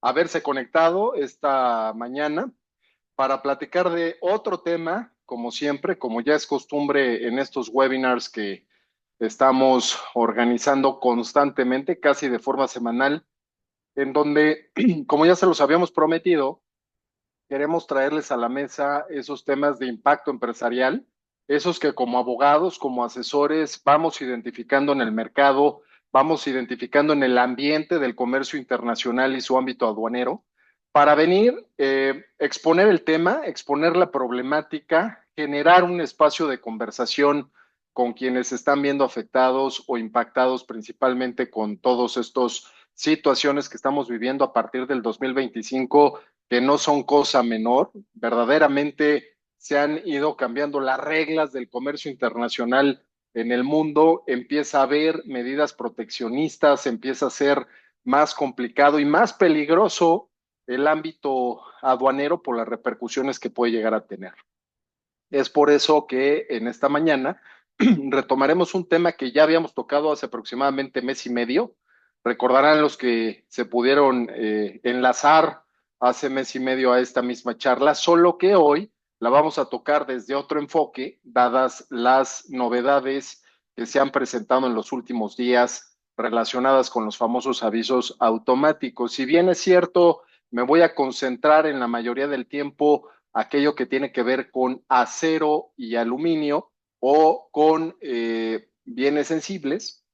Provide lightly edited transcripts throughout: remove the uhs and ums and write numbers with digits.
haberse conectado esta mañana para platicar de otro tema, como siempre, como ya es costumbre en estos webinars que estamos organizando constantemente, casi de forma semanal, en donde, como ya se los habíamos prometido, queremos traerles a la mesa esos temas de impacto empresarial, esos que como abogados, como asesores, vamos identificando en el mercado, vamos identificando en el ambiente del comercio internacional y su ámbito aduanero, para venir, exponer el tema, exponer la problemática, generar un espacio de conversación con quienes están viendo afectados o impactados principalmente con todos estos situaciones que estamos viviendo a partir del 2025, que no son cosa menor. Verdaderamente se han ido cambiando las reglas del comercio internacional en el mundo, empieza a haber medidas proteccionistas, empieza a ser más complicado y más peligroso el ámbito aduanero por las repercusiones que puede llegar a tener. Es por eso que en esta mañana retomaremos un tema que ya habíamos tocado hace aproximadamente mes y medio. Recordarán los que se pudieron enlazar hace mes y medio a esta misma charla, solo que hoy la vamos a tocar desde otro enfoque, dadas las novedades que se han presentado en los últimos días relacionadas con los famosos avisos automáticos. Si bien es cierto, me voy a concentrar en la mayoría del tiempo aquello que tiene que ver con acero y aluminio o con bienes sensibles.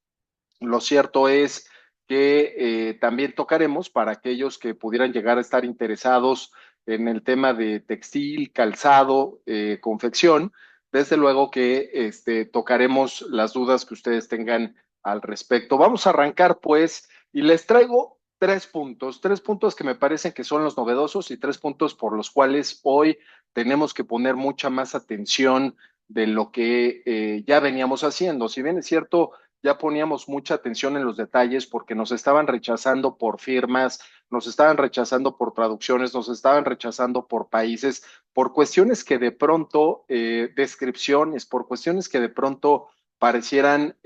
Lo cierto es que también tocaremos para aquellos que pudieran llegar a estar interesados en el tema de textil, calzado, confección. Desde luego que tocaremos las dudas que ustedes tengan al respecto. Vamos a arrancar pues y les traigo tres puntos que me parecen que son los novedosos y tres puntos por los cuales hoy tenemos que poner mucha más atención de lo que ya veníamos haciendo. Si bien es cierto, ya poníamos mucha atención en los detalles porque nos estaban rechazando por firmas, nos estaban rechazando por traducciones, nos estaban rechazando por países, por cuestiones que de pronto, descripciones, por cuestiones que de pronto parecieran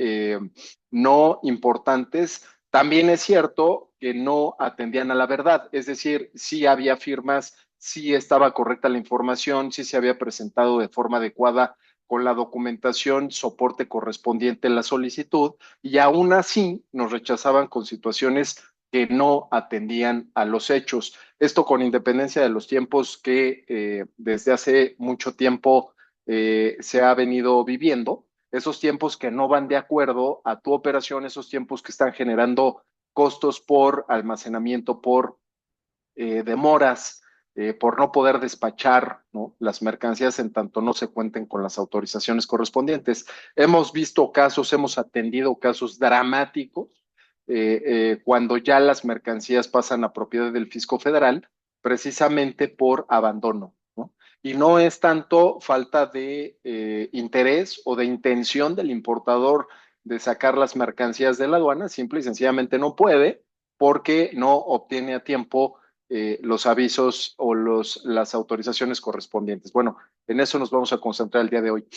no importantes. También es cierto que no atendían a la verdad, es decir, sí había firmas, sí estaba correcta la información, sí se había presentado de forma adecuada con la documentación, soporte correspondiente en la solicitud, y aún así nos rechazaban con situaciones que no atendían a los hechos. Esto con independencia de los tiempos que desde hace mucho tiempo se ha venido viviendo, esos tiempos que no van de acuerdo a tu operación, esos tiempos que están generando costos por almacenamiento, por demoras, por no poder despachar, ¿no?, las mercancías en tanto no se cuenten con las autorizaciones correspondientes. Hemos visto casos, hemos atendido casos dramáticos cuando ya las mercancías pasan a propiedad del fisco federal, precisamente por abandono, ¿no? Y no es tanto falta de interés o de intención del importador de sacar las mercancías de la aduana, simple y sencillamente no puede porque no obtiene a tiempo los avisos o las autorizaciones correspondientes. Bueno, en eso nos vamos a concentrar el día de hoy.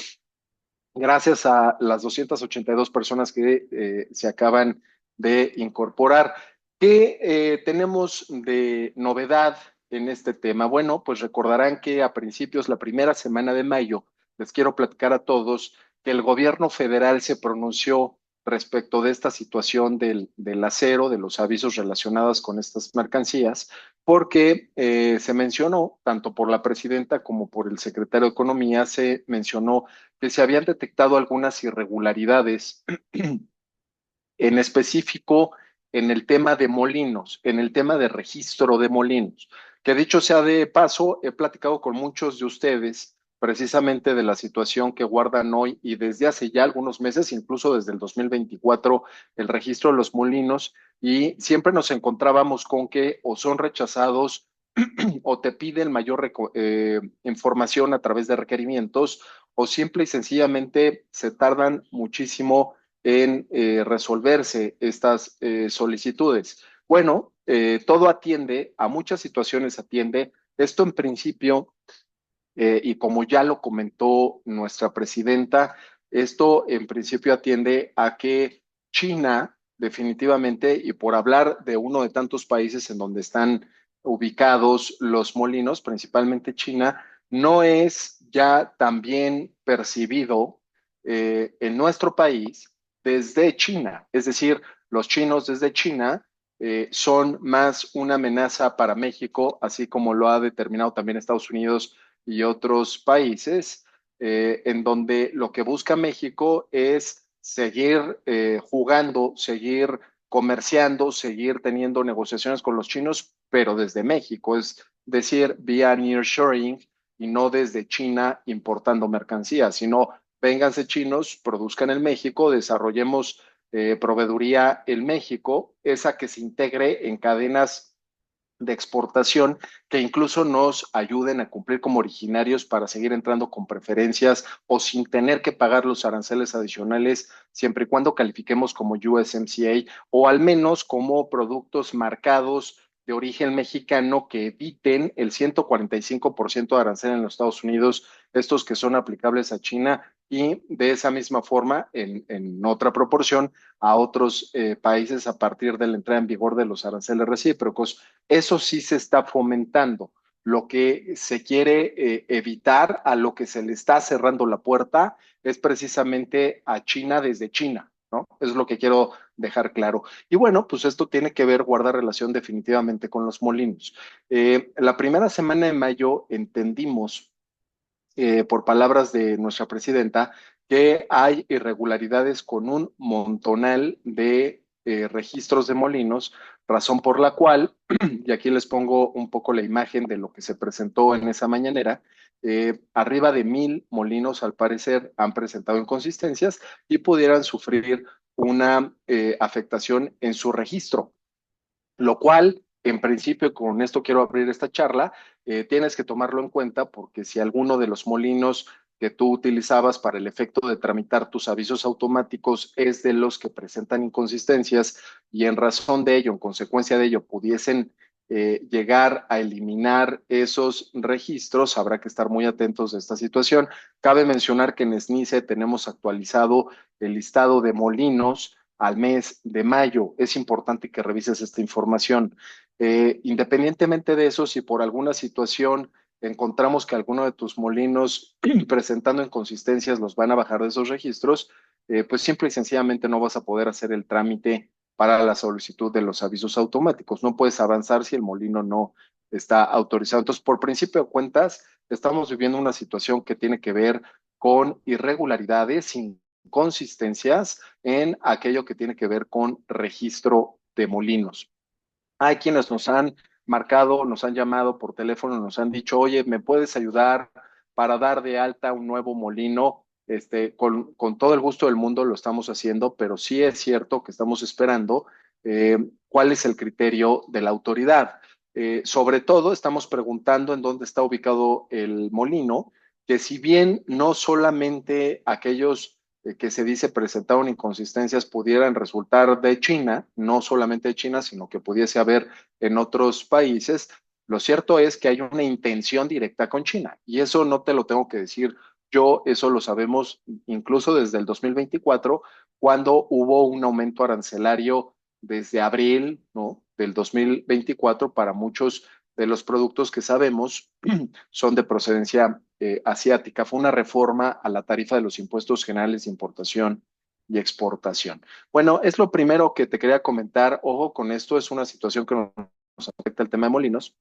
Gracias a las 282 personas que se acaban de incorporar. ¿Qué tenemos de novedad en este tema? Bueno, pues recordarán que a principios, la primera semana de mayo, les quiero platicar a todos que el gobierno federal se pronunció respecto de esta situación del acero, de los avisos relacionados con estas mercancías, porque se mencionó, tanto por la presidenta como por el secretario de Economía, se mencionó que se habían detectado algunas irregularidades, en específico en el tema de molinos, en el tema de registro de molinos, que dicho sea de paso, he platicado con muchos de ustedes precisamente de la situación que guardan hoy y desde hace ya algunos meses, incluso desde el 2024, el registro de los molinos, y siempre nos encontrábamos con que o son rechazados o te piden mayor información a través de requerimientos o simple y sencillamente se tardan muchísimo en resolverse estas solicitudes. Bueno, todo atiende, a muchas situaciones atiende. Esto en principio, y como ya lo comentó nuestra presidenta, esto en principio atiende a que China definitivamente, y por hablar de uno de tantos países en donde están ubicados los molinos, principalmente China, no es ya tan bien percibido en nuestro país desde China. Es decir, los chinos desde China son más una amenaza para México, así como lo ha determinado también Estados Unidos y otros países, en donde lo que busca México es seguir jugando, seguir comerciando, seguir teniendo negociaciones con los chinos, pero desde México, es decir, vía nearshoring y no desde China importando mercancías, sino vénganse chinos, produzcan en México, desarrollemos proveeduría en México, esa que se integre en cadenas de exportación que incluso nos ayuden a cumplir como originarios para seguir entrando con preferencias o sin tener que pagar los aranceles adicionales siempre y cuando califiquemos como USMCA o al menos como productos marcados de origen mexicano que eviten el 145% de arancel en los Estados Unidos, estos que son aplicables a China y de esa misma forma, en otra proporción, a otros países a partir de la entrada en vigor de los aranceles recíprocos. Eso sí se está fomentando. Lo que se quiere evitar, a lo que se le está cerrando la puerta, es precisamente a China desde China, ¿no? Es lo que quiero dejar claro. Y bueno, pues esto tiene que ver, guarda relación definitivamente con los molinos. La primera semana de mayo entendimos por palabras de nuestra presidenta, que hay irregularidades con un montonal de registros de molinos, razón por la cual, y aquí les pongo un poco la imagen de lo que se presentó en esa mañanera, arriba de 1,000 molinos al parecer han presentado inconsistencias y pudieran sufrir una afectación en su registro, lo cual, en principio, con esto quiero abrir esta charla, tienes que tomarlo en cuenta porque si alguno de los molinos que tú utilizabas para el efecto de tramitar tus avisos automáticos es de los que presentan inconsistencias y en razón de ello, en consecuencia de ello, pudiesen llegar a eliminar esos registros, habrá que estar muy atentos de esta situación. Cabe mencionar que en SNICE tenemos actualizado el listado de molinos al mes de mayo. Es importante que revises esta información. Independientemente de eso, si por alguna situación encontramos que alguno de tus molinos presentando inconsistencias los van a bajar de esos registros, pues simple y sencillamente no vas a poder hacer el trámite para la solicitud de los avisos automáticos. No puedes avanzar si el molino no está autorizado. Entonces, por principio de cuentas, estamos viviendo una situación que tiene que ver con irregularidades, inconsistencias en aquello que tiene que ver con registro de molinos. Hay quienes nos han marcado, nos han llamado por teléfono, nos han dicho, oye, ¿me puedes ayudar para dar de alta un nuevo molino? Con todo el gusto del mundo lo estamos haciendo, pero sí es cierto que estamos esperando cuál es el criterio de la autoridad. Sobre todo, estamos preguntando en dónde está ubicado el molino, que si bien no solamente aquellos que se dice presentaron inconsistencias pudieran resultar de China, no solamente de China, sino que pudiese haber en otros países, lo cierto es que hay una intención directa con China y eso no te lo tengo que decir yo, eso lo sabemos incluso desde el 2024, cuando hubo un aumento arancelario desde abril, ¿no?, del 2024 para muchos de los productos que sabemos son de procedencia asiática. Fue una reforma a la tarifa de los impuestos generales de importación y exportación. Bueno, es lo primero que te quería comentar. Ojo con esto, es una situación que nos afecta el tema de molinos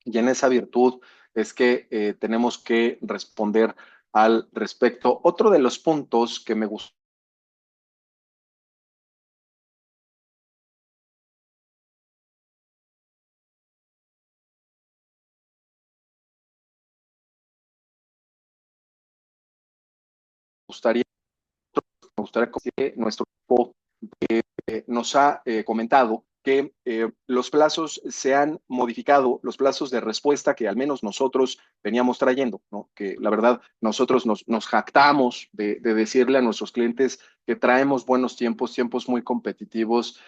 y en esa virtud es que tenemos que responder al respecto. Otro de los puntos que me gustaría, me gustaría que nuestro equipo nos ha comentado que los plazos se han modificado, los plazos de respuesta que al menos nosotros veníamos trayendo, ¿no? Que la verdad nosotros nos jactamos de decirle a nuestros clientes que traemos buenos tiempos, tiempos muy competitivos,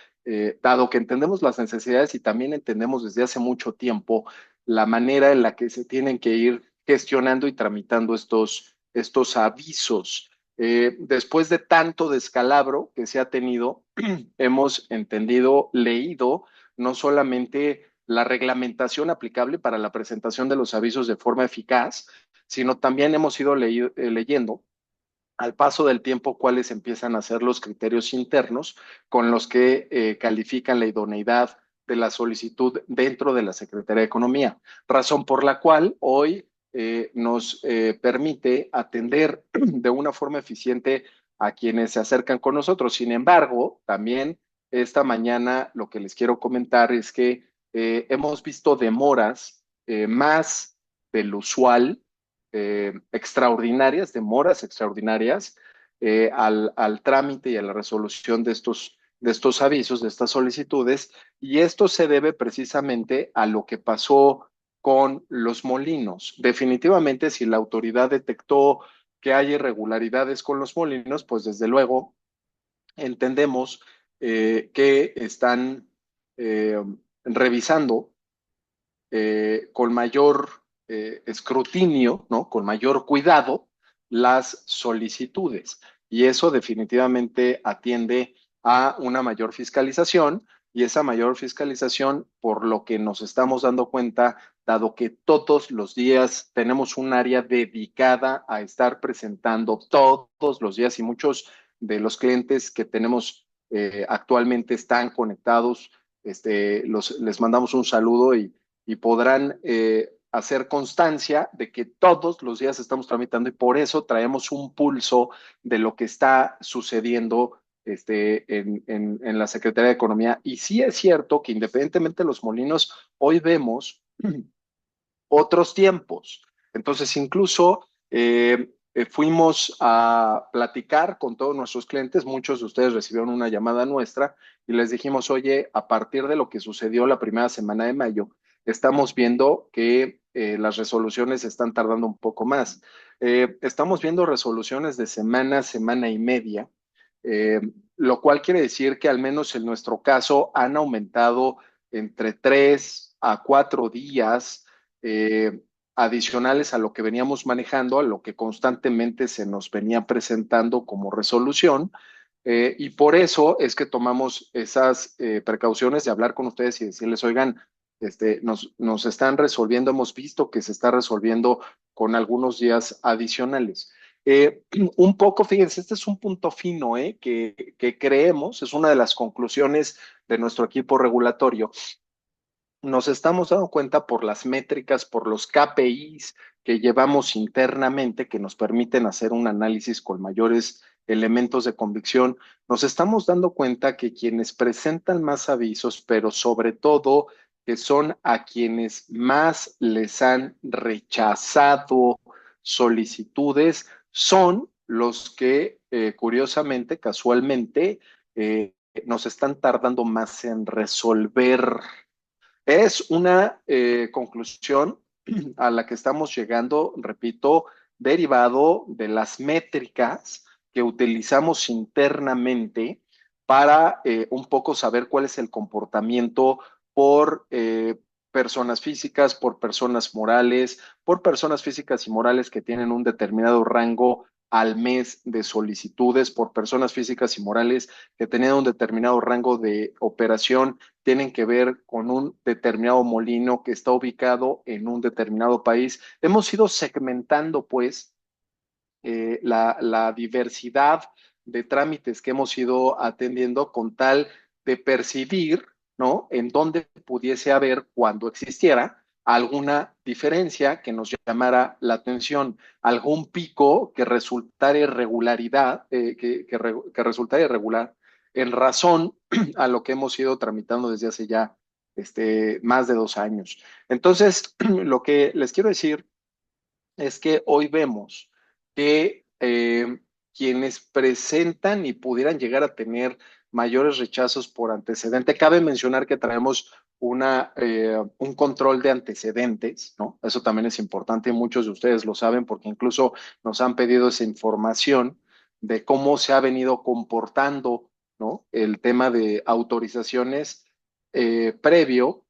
dado que entendemos las necesidades y también entendemos desde hace mucho tiempo la manera en la que se tienen que ir gestionando y tramitando estos avisos. Después de tanto descalabro que se ha tenido, hemos entendido, leído, no solamente la reglamentación aplicable para la presentación de los avisos de forma eficaz, sino también hemos ido leyendo al paso del tiempo cuáles empiezan a ser los criterios internos con los que califican la idoneidad de la solicitud dentro de la Secretaría de Economía, razón por la cual hoy nos permite atender de una forma eficiente a quienes se acercan con nosotros. Sin embargo, también esta mañana lo que les quiero comentar es que hemos visto demoras más del usual, extraordinarias, demoras extraordinarias al trámite y a la resolución de estos avisos, de estas solicitudes, y esto se debe precisamente a lo que pasó con los molinos. Definitivamente, si la autoridad detectó que hay irregularidades con los molinos, pues desde luego entendemos que están revisando con mayor escrutinio, ¿no? Con mayor cuidado las solicitudes. Y eso definitivamente atiende a una mayor fiscalización y esa mayor fiscalización, por lo que nos estamos dando cuenta, dado que todos los días tenemos un área dedicada a estar presentando todos los días y muchos de los clientes que tenemos actualmente están conectados, les mandamos un saludo y podrán hacer constancia de que todos los días estamos tramitando y por eso traemos un pulso de lo que está sucediendo en la Secretaría de Economía. Y sí es cierto que independientemente de los molinos, hoy vemos otros tiempos. Entonces, incluso fuimos a platicar con todos nuestros clientes, muchos de ustedes recibieron una llamada nuestra y les dijimos, oye, a partir de lo que sucedió la primera semana de mayo, estamos viendo que las resoluciones están tardando un poco más. Estamos viendo resoluciones de semana, semana y media, eh, lo cual quiere decir que al menos en nuestro caso han aumentado entre 3 a 4 días eh, adicionales a lo que veníamos manejando, a lo que constantemente se nos venía presentando como resolución. Y por eso es que tomamos esas precauciones de hablar con ustedes y decirles, oigan, nos están resolviendo, hemos visto que se está resolviendo con algunos días adicionales. Un poco, fíjense, este es un punto fino que creemos, es una de las conclusiones de nuestro equipo regulatorio. Nos estamos dando cuenta por las métricas, por los KPIs que llevamos internamente, que nos permiten hacer un análisis con mayores elementos de convicción, nos estamos dando cuenta que quienes presentan más avisos, pero sobre todo que son a quienes más les han rechazado solicitudes, son los que curiosamente, casualmente, nos están tardando más en resolver. Es una conclusión a la que estamos llegando, repito, derivado de las métricas que utilizamos internamente para un poco saber cuál es el comportamiento por personas físicas, por personas morales, por personas físicas y morales que tienen un determinado rango al mes de solicitudes, por personas físicas y morales que tenían un determinado rango de operación, tienen que ver con un determinado molino que está ubicado en un determinado país. Hemos ido segmentando, pues, la diversidad de trámites que hemos ido atendiendo con tal de percibir, ¿no? En dónde pudiese haber, cuando existiera, alguna diferencia que nos llamara la atención, algún pico que resultara irregularidad, que resultara irregular en razón a lo que hemos ido tramitando desde hace ya más de 2 años. Entonces, lo que les quiero decir es que hoy vemos que quienes presentan y pudieran llegar a tener mayores rechazos por antecedente, cabe mencionar que traemos un control de antecedentes, ¿no? Eso también es importante, muchos de ustedes lo saben porque incluso nos han pedido esa información de cómo se ha venido comportando, ¿no? El tema de autorizaciones previo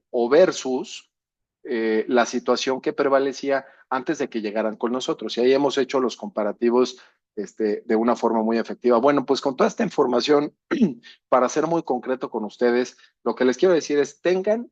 o versus la situación que prevalecía antes de que llegaran con nosotros. Y ahí hemos hecho los comparativos de una forma muy efectiva. Bueno, pues con toda esta información, para ser muy concreto con ustedes, lo que les quiero decir es,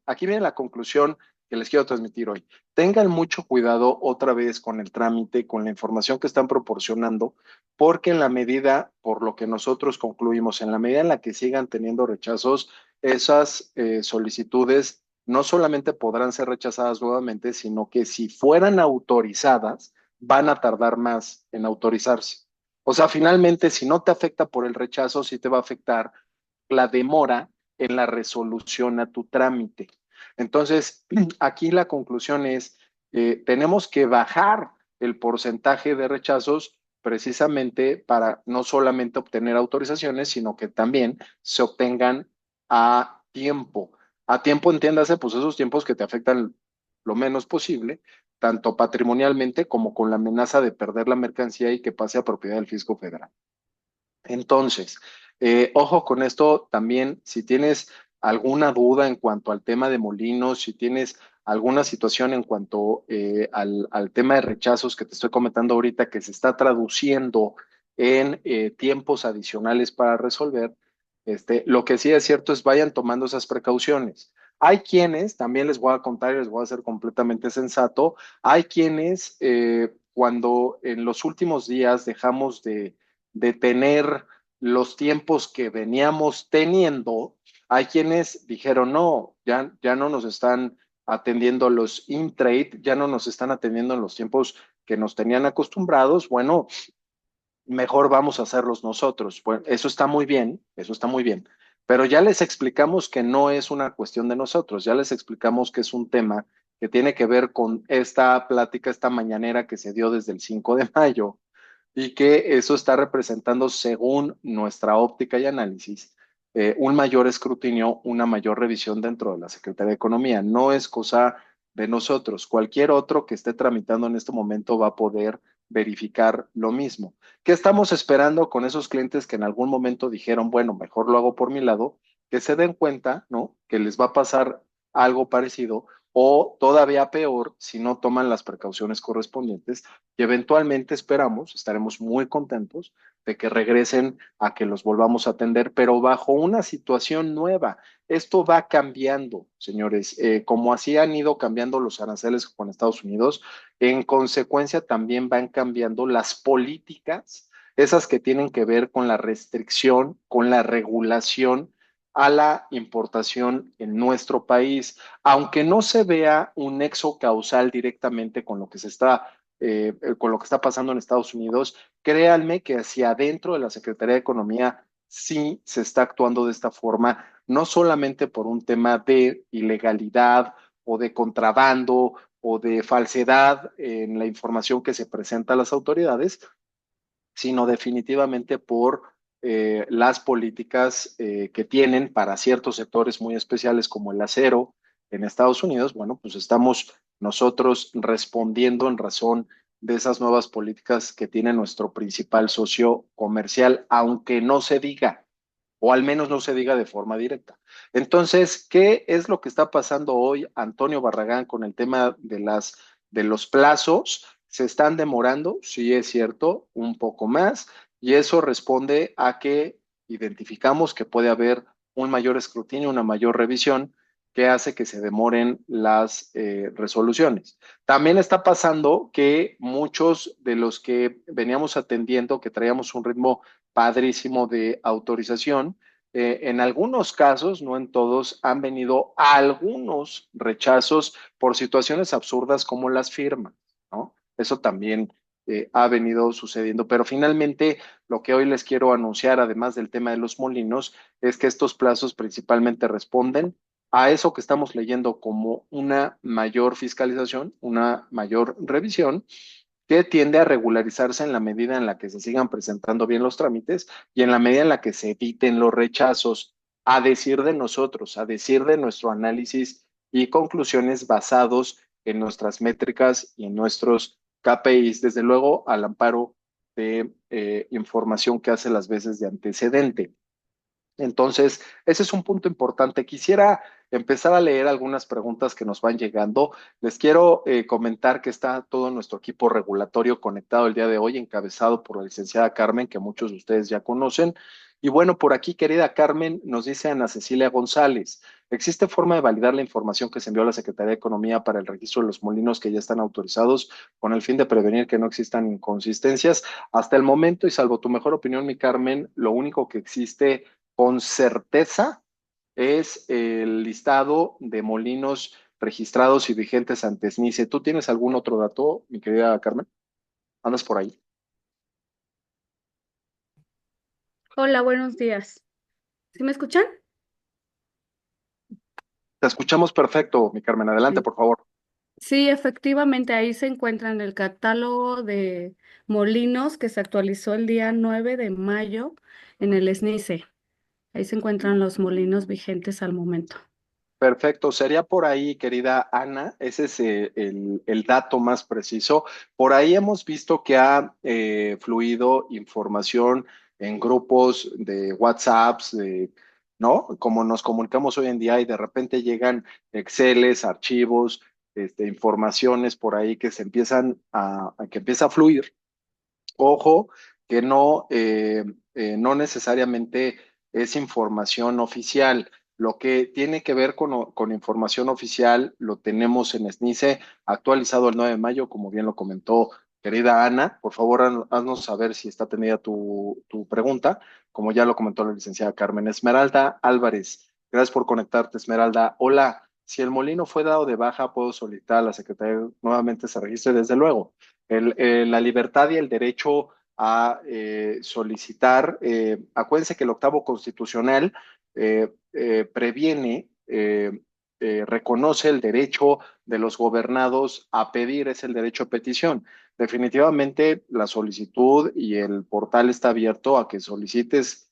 aquí viene la conclusión que les quiero transmitir hoy. Tengan mucho cuidado otra vez con el trámite, con la información que están proporcionando, porque en la medida, por lo que nosotros concluimos, en la medida en la que sigan teniendo rechazos, esas solicitudes no solamente podrán ser rechazadas nuevamente, sino que si fueran autorizadas, van a tardar más en autorizarse. O sea, finalmente, si no te afecta por el rechazo, sí te va a afectar la demora en la resolución a tu trámite. Entonces, aquí la conclusión es, tenemos que bajar el porcentaje de rechazos precisamente para no solamente obtener autorizaciones, sino que también se obtengan a tiempo. A tiempo, entiéndase, pues esos tiempos que te afectan lo menos posible, tanto patrimonialmente como con la amenaza de perder la mercancía y que pase a propiedad del fisco federal. Entonces, ojo con esto también, si tienes alguna duda en cuanto al tema de molinos, si tienes alguna situación en cuanto al tema de rechazos que te estoy comentando ahorita, que se está traduciendo en tiempos adicionales para resolver, lo que sí es cierto es vayan tomando esas precauciones. Hay quienes, también les voy a contar y les voy a ser completamente sensato, hay quienes cuando en los últimos días dejamos de tener los tiempos que veníamos teniendo, hay quienes dijeron, no, ya no nos están atendiendo los in-trade, ya no nos están atendiendo en los tiempos que nos tenían acostumbrados, bueno, mejor vamos a hacerlos nosotros. Bueno, eso está muy bien, eso está muy bien, pero ya les explicamos que no es una cuestión de nosotros, ya les explicamos que es un tema que tiene que ver con esta plática, esta mañanera que se dio desde el 5 de mayo, y que eso está representando, según nuestra óptica y análisis, un mayor escrutinio, una mayor revisión dentro de la Secretaría de Economía. No es cosa de nosotros. Cualquier otro que esté tramitando en este momento va a poder verificar lo mismo. ¿Qué estamos esperando con esos clientes que en algún momento dijeron, bueno, mejor lo hago por mi lado? Que se den cuenta, ¿no? Que les va a pasar algo parecido o todavía peor si no toman las precauciones correspondientes y eventualmente esperamos, estaremos muy contentos de que regresen a que los volvamos a atender, pero bajo una situación nueva. Esto va cambiando, señores, como así han ido cambiando los aranceles con Estados Unidos, en consecuencia también van cambiando las políticas, esas que tienen que ver con la restricción, con la regulación a la importación en nuestro país, aunque no se vea un nexo causal directamente con lo que está pasando en Estados Unidos, créanme que hacia adentro de la Secretaría de Economía sí se está actuando de esta forma, no solamente por un tema de ilegalidad o de contrabando o de falsedad en la información que se presenta a las autoridades, sino definitivamente por las políticas que tienen para ciertos sectores muy especiales como el acero en Estados Unidos. Bueno, pues estamos nosotros respondiendo en razón de esas nuevas políticas que tiene nuestro principal socio comercial, aunque no se diga, o al menos no se diga de forma directa. Entonces, ¿qué es lo que está pasando hoy, Antonio Barragán, con el tema de los plazos? Se están demorando, sí es cierto, un poco más, y eso responde a que identificamos que puede haber un mayor escrutinio, una mayor revisión que hace que se demoren las resoluciones. También está pasando que muchos de los que veníamos atendiendo, que traíamos un ritmo padrísimo de autorización, en algunos casos, no en todos, han venido algunos rechazos por situaciones absurdas como las firmas, ¿no? Eso también ha venido sucediendo. Pero finalmente, lo que hoy les quiero anunciar, además del tema de los molinos, es que estos plazos principalmente responden a eso que estamos leyendo como una mayor fiscalización, una mayor revisión, que tiende a regularizarse en la medida en la que se sigan presentando bien los trámites y en la medida en la que se eviten los rechazos, a decir de nosotros, a decir de nuestro análisis y conclusiones basados en nuestras métricas y en nuestros KPIs, desde luego al amparo de información que hace las veces de antecedente. Entonces, ese es un punto importante. Quisiera empezar a leer algunas preguntas que nos van llegando. Les quiero comentar que está todo nuestro equipo regulatorio conectado el día de hoy, encabezado por la licenciada Carmen, que muchos de ustedes ya conocen. Y bueno, por aquí, querida Carmen, nos dice Ana Cecilia González, ¿existe forma de validar la información que se envió a la Secretaría de Economía para el registro de los molinos que ya están autorizados con el fin de prevenir que no existan inconsistencias? Hasta el momento, y salvo tu mejor opinión, mi Carmen, lo único que existe con certeza es el listado de molinos registrados y vigentes ante SNICE. ¿Tú tienes algún otro dato, mi querida Carmen? ¿Andas por ahí? Hola, buenos días. ¿Sí me escuchan? Te escuchamos perfecto, mi Carmen. Adelante, Sí. por favor. Sí, efectivamente, ahí se encuentra en el catálogo de molinos que se actualizó el día 9 de mayo en el SNICE. Ahí se encuentran los molinos vigentes al momento. Perfecto, sería por ahí, querida Ana, ese es el dato más preciso. Por ahí hemos visto que ha fluido información en grupos de WhatsApps, ¿no? Como nos comunicamos hoy en día y de repente llegan Exceles, archivos, informaciones por ahí que se empiezan a que empieza a fluir. Ojo, que no necesariamente es información oficial. Lo que tiene que ver con información oficial lo tenemos en SNICE actualizado el 9 de mayo, como bien lo comentó querida Ana. Por favor, haznos saber si está tenida tu pregunta, como ya lo comentó la licenciada Carmen Esmeralda Álvarez. Gracias por conectarte, Esmeralda. Hola, si el molino fue dado de baja, puedo solicitar a la Secretaría nuevamente se registre, desde luego la libertad y el derecho a solicitar. Acuérdense que el octavo constitucional previene, reconoce el derecho de los gobernados a pedir, es el derecho a petición. Definitivamente la solicitud y el portal está abierto a que solicites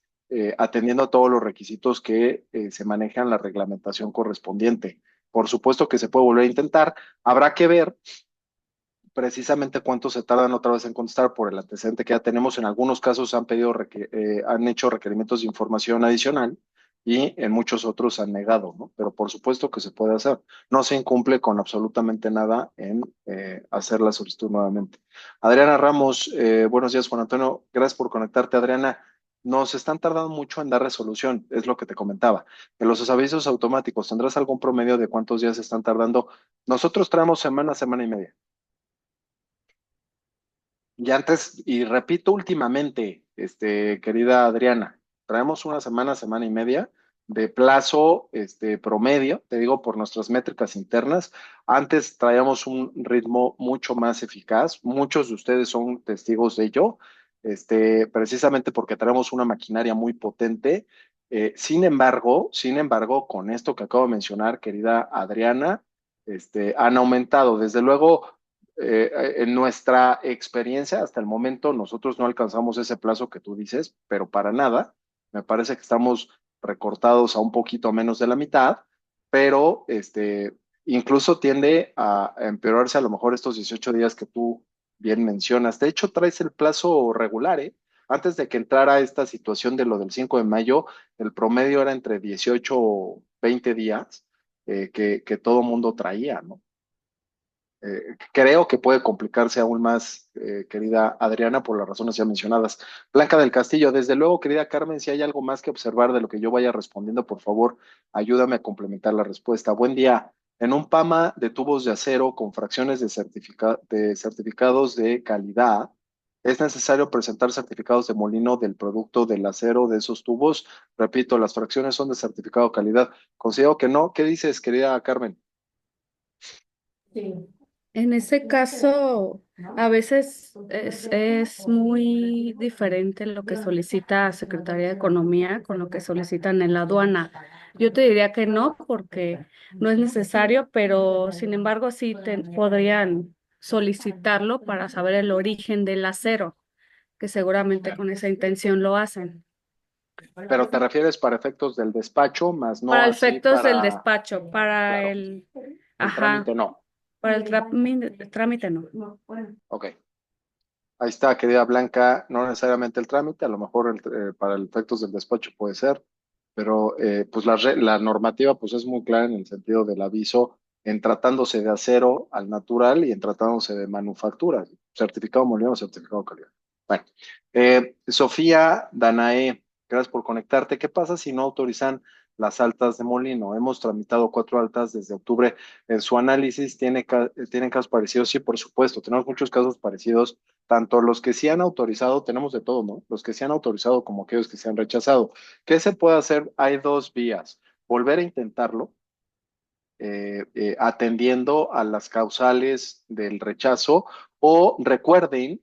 atendiendo a todos los requisitos que se manejan la reglamentación correspondiente. Por supuesto que se puede volver a intentar. Habrá que ver precisamente cuánto se tardan otra vez en contestar por el antecedente que ya tenemos. En algunos casos han hecho requerimientos de información adicional y en muchos otros han negado, ¿no? Pero por supuesto que se puede hacer. No se incumple con absolutamente nada en hacer la solicitud nuevamente. Adriana Ramos, buenos días, Juan Antonio. Gracias por conectarte, Adriana. Nos están tardando mucho en dar resolución, es lo que te comentaba. En los avisos automáticos, ¿tendrás algún promedio de cuántos días están tardando? Nosotros traemos semana, semana y media. Y antes, y repito últimamente, querida Adriana, traemos una semana, semana y media de plazo, promedio, te digo, por nuestras métricas internas. Antes traíamos un ritmo mucho más eficaz. Muchos de ustedes son testigos de ello, precisamente porque traemos una maquinaria muy potente. Sin embargo, con esto que acabo de mencionar, querida Adriana, han aumentado. Desde luego, en nuestra experiencia, hasta el momento, nosotros no alcanzamos ese plazo que tú dices, pero para nada. Me parece que estamos recortados a un poquito menos de la mitad, pero incluso tiende a empeorarse a lo mejor estos 18 días que tú bien mencionas. De hecho, traes el plazo regular, ¿eh? Antes de que entrara esta situación de lo del 5 de mayo, el promedio era entre 18 o 20 días que todo mundo traía, ¿no? Creo que puede complicarse aún más, querida Adriana, por las razones ya mencionadas. Blanca del Castillo, desde luego, querida Carmen, si hay algo más que observar de lo que yo vaya respondiendo, por favor, ayúdame a complementar la respuesta. Buen día. En un PAMA de tubos de acero con fracciones de certificados de calidad, ¿es necesario presentar certificados de molino del producto del acero de esos tubos? Repito, las fracciones son de certificado de calidad. Considero que no. ¿Qué dices, querida Carmen? Sí. En ese caso, a veces es muy diferente lo que solicita Secretaría de Economía con lo que solicitan en la aduana. Yo te diría que no, porque no es necesario, pero sin embargo sí podrían solicitarlo para saber el origen del acero, que seguramente con esa intención lo hacen. Pero te refieres para efectos del despacho, más no Para así efectos del para, despacho, para claro, el trámite ajá, no. para el trámite no. Ok. Ahí está, querida Blanca, no necesariamente el trámite, a lo mejor para el efectos del despacho puede ser. pero pues la normativa pues es muy clara en el sentido del aviso en tratándose de acero al natural y en tratándose de manufactura, certificado molino, certificado de calidad. Bueno, Sofía Danae, gracias por conectarte. ¿Qué pasa si no autorizan las altas de molino? Hemos tramitado 4 altas desde octubre. En su análisis, ¿tienen casos parecidos? Sí, por supuesto, tenemos muchos casos parecidos, tanto los que sí han autorizado, tenemos de todo, ¿no? Los que sí han autorizado como aquellos que se han rechazado. ¿Qué se puede hacer? Hay dos vías. Volver a intentarlo, atendiendo a las causales del rechazo, o recuerden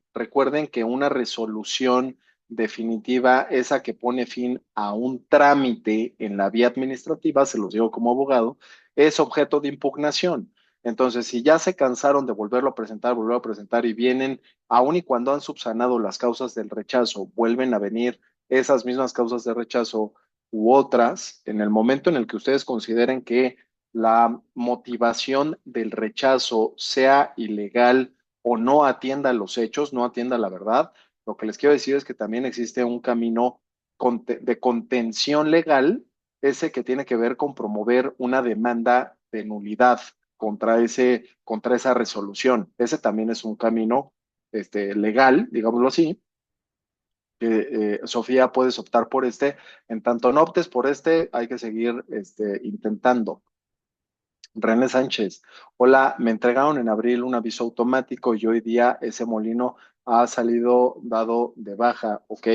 que una resolución definitiva, esa que pone fin a un trámite en la vía administrativa, se los digo como abogado, es objeto de impugnación. Entonces, si ya se cansaron de volverlo a presentar y vienen, aun y cuando han subsanado las causas del rechazo, vuelven a venir esas mismas causas de rechazo u otras, en el momento en el que ustedes consideren que la motivación del rechazo sea ilegal o no atienda los hechos, no atienda la verdad, lo que les quiero decir es que también existe un camino de contención legal, ese que tiene que ver con promover una demanda de nulidad contra esa resolución. Ese también es un camino legal, digámoslo así, Sofía, puedes optar por este. En tanto no optes por este, hay que seguir intentando. René Sánchez, hola, me entregaron en abril un aviso automático y hoy día ese molino ha salido dado de baja, ¿ok?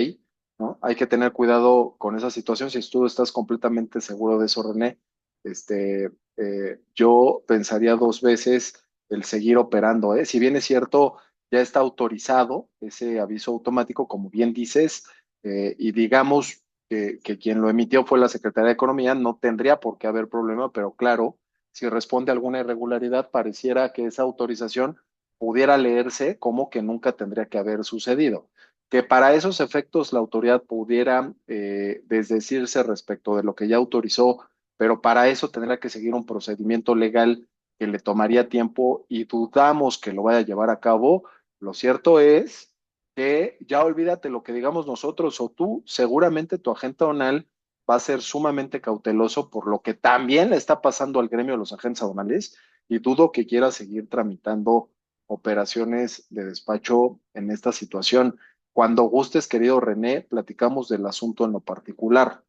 ¿No? Hay que tener cuidado con esa situación. Si tú estás completamente seguro de eso, René, yo pensaría 2 veces el seguir operando, ¿eh? Si bien es cierto, ya está autorizado ese aviso automático, como bien dices, y digamos que quien lo emitió fue la Secretaría de Economía, no tendría por qué haber problema, pero claro, si responde a alguna irregularidad, pareciera que esa autorización pudiera leerse como que nunca tendría que haber sucedido. Que para esos efectos la autoridad pudiera desdecirse respecto de lo que ya autorizó, pero para eso tendrá que seguir un procedimiento legal que le tomaría tiempo y dudamos que lo vaya a llevar a cabo. Lo cierto es que ya olvídate lo que digamos nosotros o tú, seguramente tu agente aduanal va a ser sumamente cauteloso por lo que también le está pasando al gremio de los agentes aduanales y dudo que quiera seguir tramitando operaciones de despacho en esta situación. Cuando gustes, querido René, platicamos del asunto en lo particular,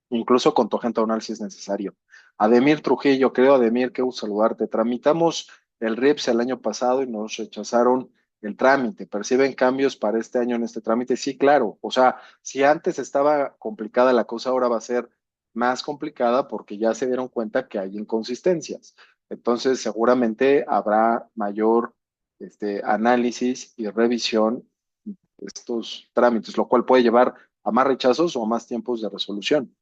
incluso con tu agente aduanal si es necesario. Ademir Trujillo, creo, Ademir, qué gusto saludarte. Tramitamos el RIPS el año pasado y nos rechazaron el trámite. ¿Perciben cambios para este año en este trámite? Sí, claro. O sea, si antes estaba complicada la cosa, ahora va a ser más complicada porque ya se dieron cuenta que hay inconsistencias. Entonces, seguramente habrá mayor análisis y revisión de estos trámites, lo cual puede llevar a más rechazos o a más tiempos de resolución.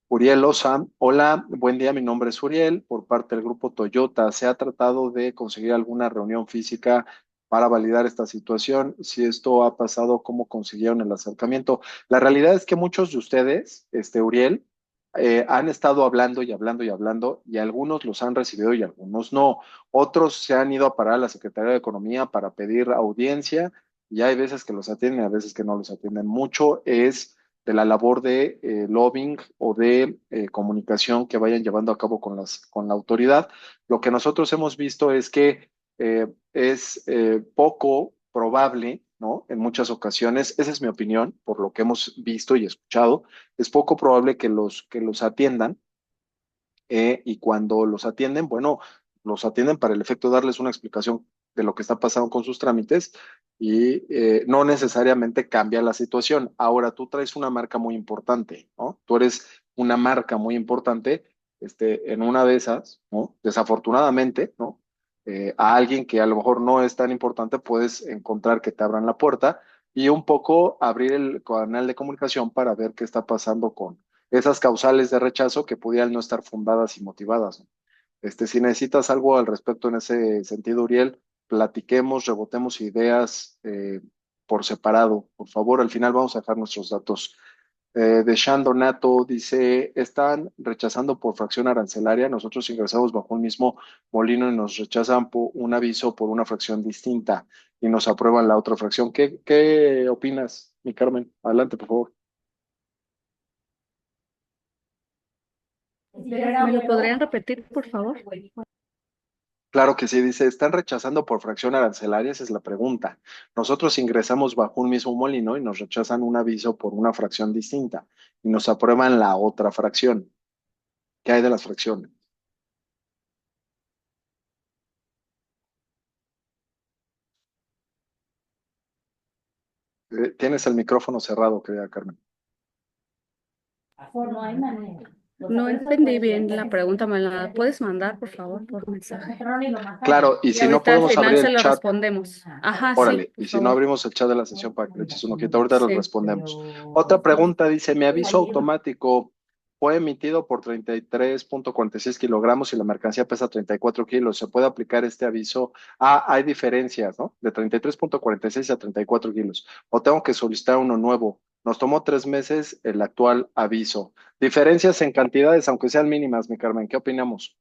Uriel Loza, hola, buen día, mi nombre es Uriel, por parte del grupo Toyota. ¿Se ha tratado de conseguir alguna reunión física para validar esta situación? Si esto ha pasado, ¿cómo consiguieron el acercamiento? La realidad es que muchos de ustedes, Uriel, han estado hablando y hablando y hablando y algunos los han recibido y algunos no. Otros se han ido a parar a la Secretaría de Economía para pedir audiencia y hay veces que los atienden, a veces que no los atienden. Mucho es de la labor de lobbying o de comunicación que vayan llevando a cabo con la autoridad. Lo que nosotros hemos visto es que es poco probable, ¿no? En muchas ocasiones, esa es mi opinión, por lo que hemos visto y escuchado, es poco probable que los atiendan y cuando los atienden, bueno, los atienden para el efecto de darles una explicación de lo que está pasando con sus trámites y no necesariamente cambia la situación. Ahora, tú traes una marca muy importante, ¿no? Tú eres una marca muy importante, en una de esas, ¿no? Desafortunadamente, ¿no? A alguien que a lo mejor no es tan importante, puedes encontrar que te abran la puerta y un poco abrir el canal de comunicación para ver qué está pasando con esas causales de rechazo que pudieran no estar fundadas y motivadas, ¿no? Si necesitas algo al respecto en ese sentido, Uriel, platiquemos, rebotemos ideas por separado. Por favor, al final vamos a dejar nuestros datos. De Shan Donato dice, están rechazando por fracción arancelaria, nosotros ingresamos bajo un mismo molino y nos rechazan por un aviso por una fracción distinta y nos aprueban la otra fracción. ¿Qué opinas, mi Carmen? Adelante, por favor. ¿Me lo podrían repetir, por favor? Claro que sí, dice, ¿están rechazando por fracción arancelaria? Esa es la pregunta. Nosotros ingresamos bajo un mismo molino y nos rechazan un aviso por una fracción distinta y nos aprueban la otra fracción. ¿Qué hay de las fracciones? Tienes el micrófono cerrado, querida Carmen. No hay manera. No entendí bien la pregunta, ¿me la puedes mandar, por favor, por mensaje? Claro, y Y si no ahorita al podemos final abrir se el lo chat, respondemos. Ajá, sí, órale, por y si no favor. abrimos el chat de la sesión para que le eches un ojito, ahorita lo Sí. respondemos. Otra pregunta dice, mi aviso automático fue emitido por 33.46 kilogramos y la mercancía pesa 34 kilos. ¿Se puede aplicar este aviso? Ah, hay diferencias, ¿no? De 33.46 a 34 kilos. O tengo que solicitar uno nuevo. Nos tomó 3 meses el actual aviso. Diferencias en cantidades, aunque sean mínimas, mi Carmen, ¿qué opinamos?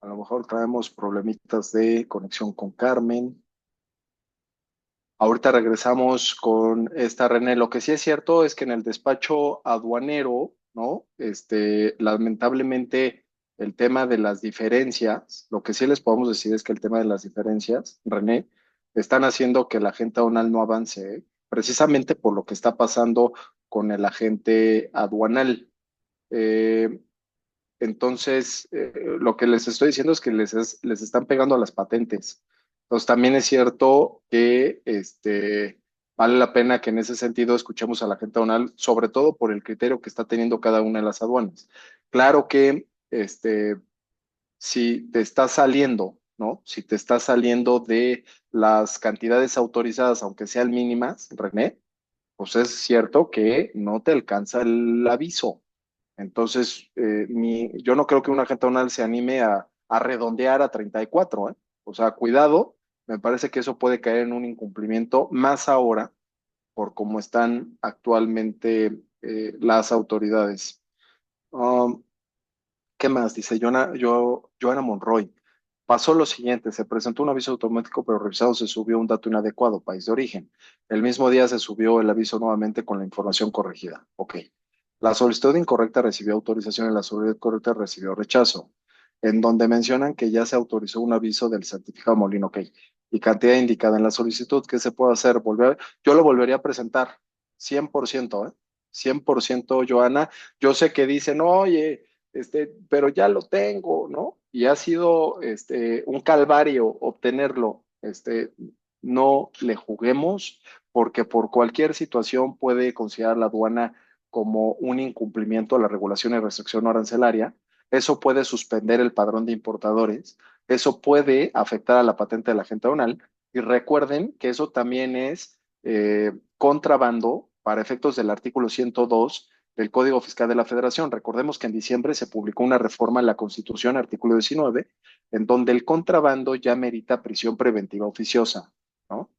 A lo mejor traemos problemitas de conexión con Carmen. Ahorita regresamos con esta René. Lo que sí es cierto es que en el despacho aduanero, ¿no? Lamentablemente, el tema de las diferencias, lo que sí les podemos decir es que el tema de las diferencias, René, están haciendo que la agente aduanal no avance, ¿eh? Precisamente por lo que está pasando con el agente aduanal. Eh, entonces, lo que les estoy diciendo es que les están pegando a las patentes. Entonces, también es cierto que vale la pena que en ese sentido escuchemos a la gente aduanal, sobre todo por el criterio que está teniendo cada una de las aduanas. Claro que si te está saliendo, ¿no? Si te está saliendo de las cantidades autorizadas, aunque sean mínimas, René, pues es cierto que no te alcanza el aviso. Entonces, yo no creo que un agente aduanal se anime a redondear a 34, ¿eh? O sea, cuidado, me parece que eso puede caer en un incumplimiento, más ahora por cómo están actualmente las autoridades. Um, ¿Qué más? Dice Joana Monroy. Pasó lo siguiente, se presentó un aviso automático, pero revisado se subió un dato inadecuado, país de origen. El mismo día se subió el aviso nuevamente con la información corregida. Ok. La solicitud incorrecta recibió autorización y la solicitud correcta recibió rechazo, en donde mencionan que ya se autorizó un aviso del certificado Molino, ok. Y cantidad indicada en la solicitud, ¿qué se puede hacer? Yo lo volvería a presentar, 100%, ¿eh? 100%, Joana. Yo sé que dicen, oye, pero ya lo tengo, ¿no? Y ha sido un calvario obtenerlo. No le juguemos porque por cualquier situación puede considerar la aduana como un incumplimiento a la regulación y restricción arancelaria. Eso puede suspender el padrón de importadores. Eso puede afectar a la patente de la agente aduanal. Y recuerden que eso también es contrabando para efectos del artículo 102 del Código Fiscal de la Federación. Recordemos que en diciembre se publicó una reforma en la Constitución, artículo 19, en donde el contrabando ya merita prisión preventiva oficiosa, ¿no?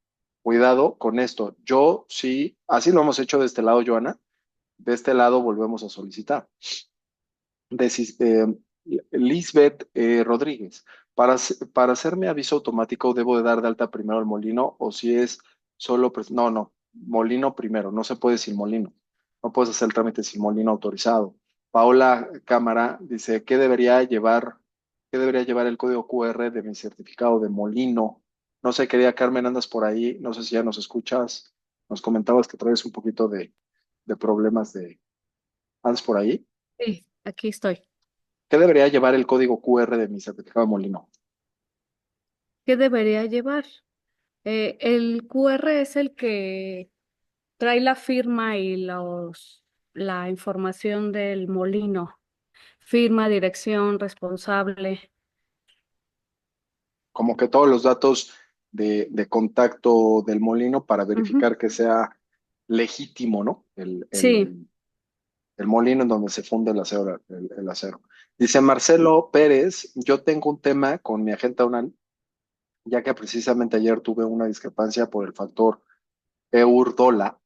Cuidado con esto. Yo sí, así lo hemos hecho de este lado, Joana. De este lado volvemos a solicitar. De, Lisbeth Rodríguez. Para hacer mi aviso automático, ¿debo de dar de alta primero al molino o si es solo... No, no, molino primero, no se puede sin molino. No puedes hacer el trámite sin molino autorizado. Paola Cámara dice, qué debería llevar el código QR de mi certificado de molino? No sé, querida Carmen, andas por ahí, no sé si ya nos escuchas. Nos comentabas que traes un poquito de problemas de... ¿Andas por ahí? Sí, aquí estoy. ¿Qué debería llevar el código QR de mi certificado de molino? ¿Qué debería llevar? El QR es el que trae la firma y la información del molino. Firma, dirección, responsable. Como que todos los datos de contacto del molino para Ujú. verificar que sea legítimo, ¿no? Sí, El molino en donde se funde el acero. Dice Marcelo Pérez, yo tengo un tema con mi agente aduanal, ya que precisamente ayer tuve una discrepancia por el factor EUR-dólar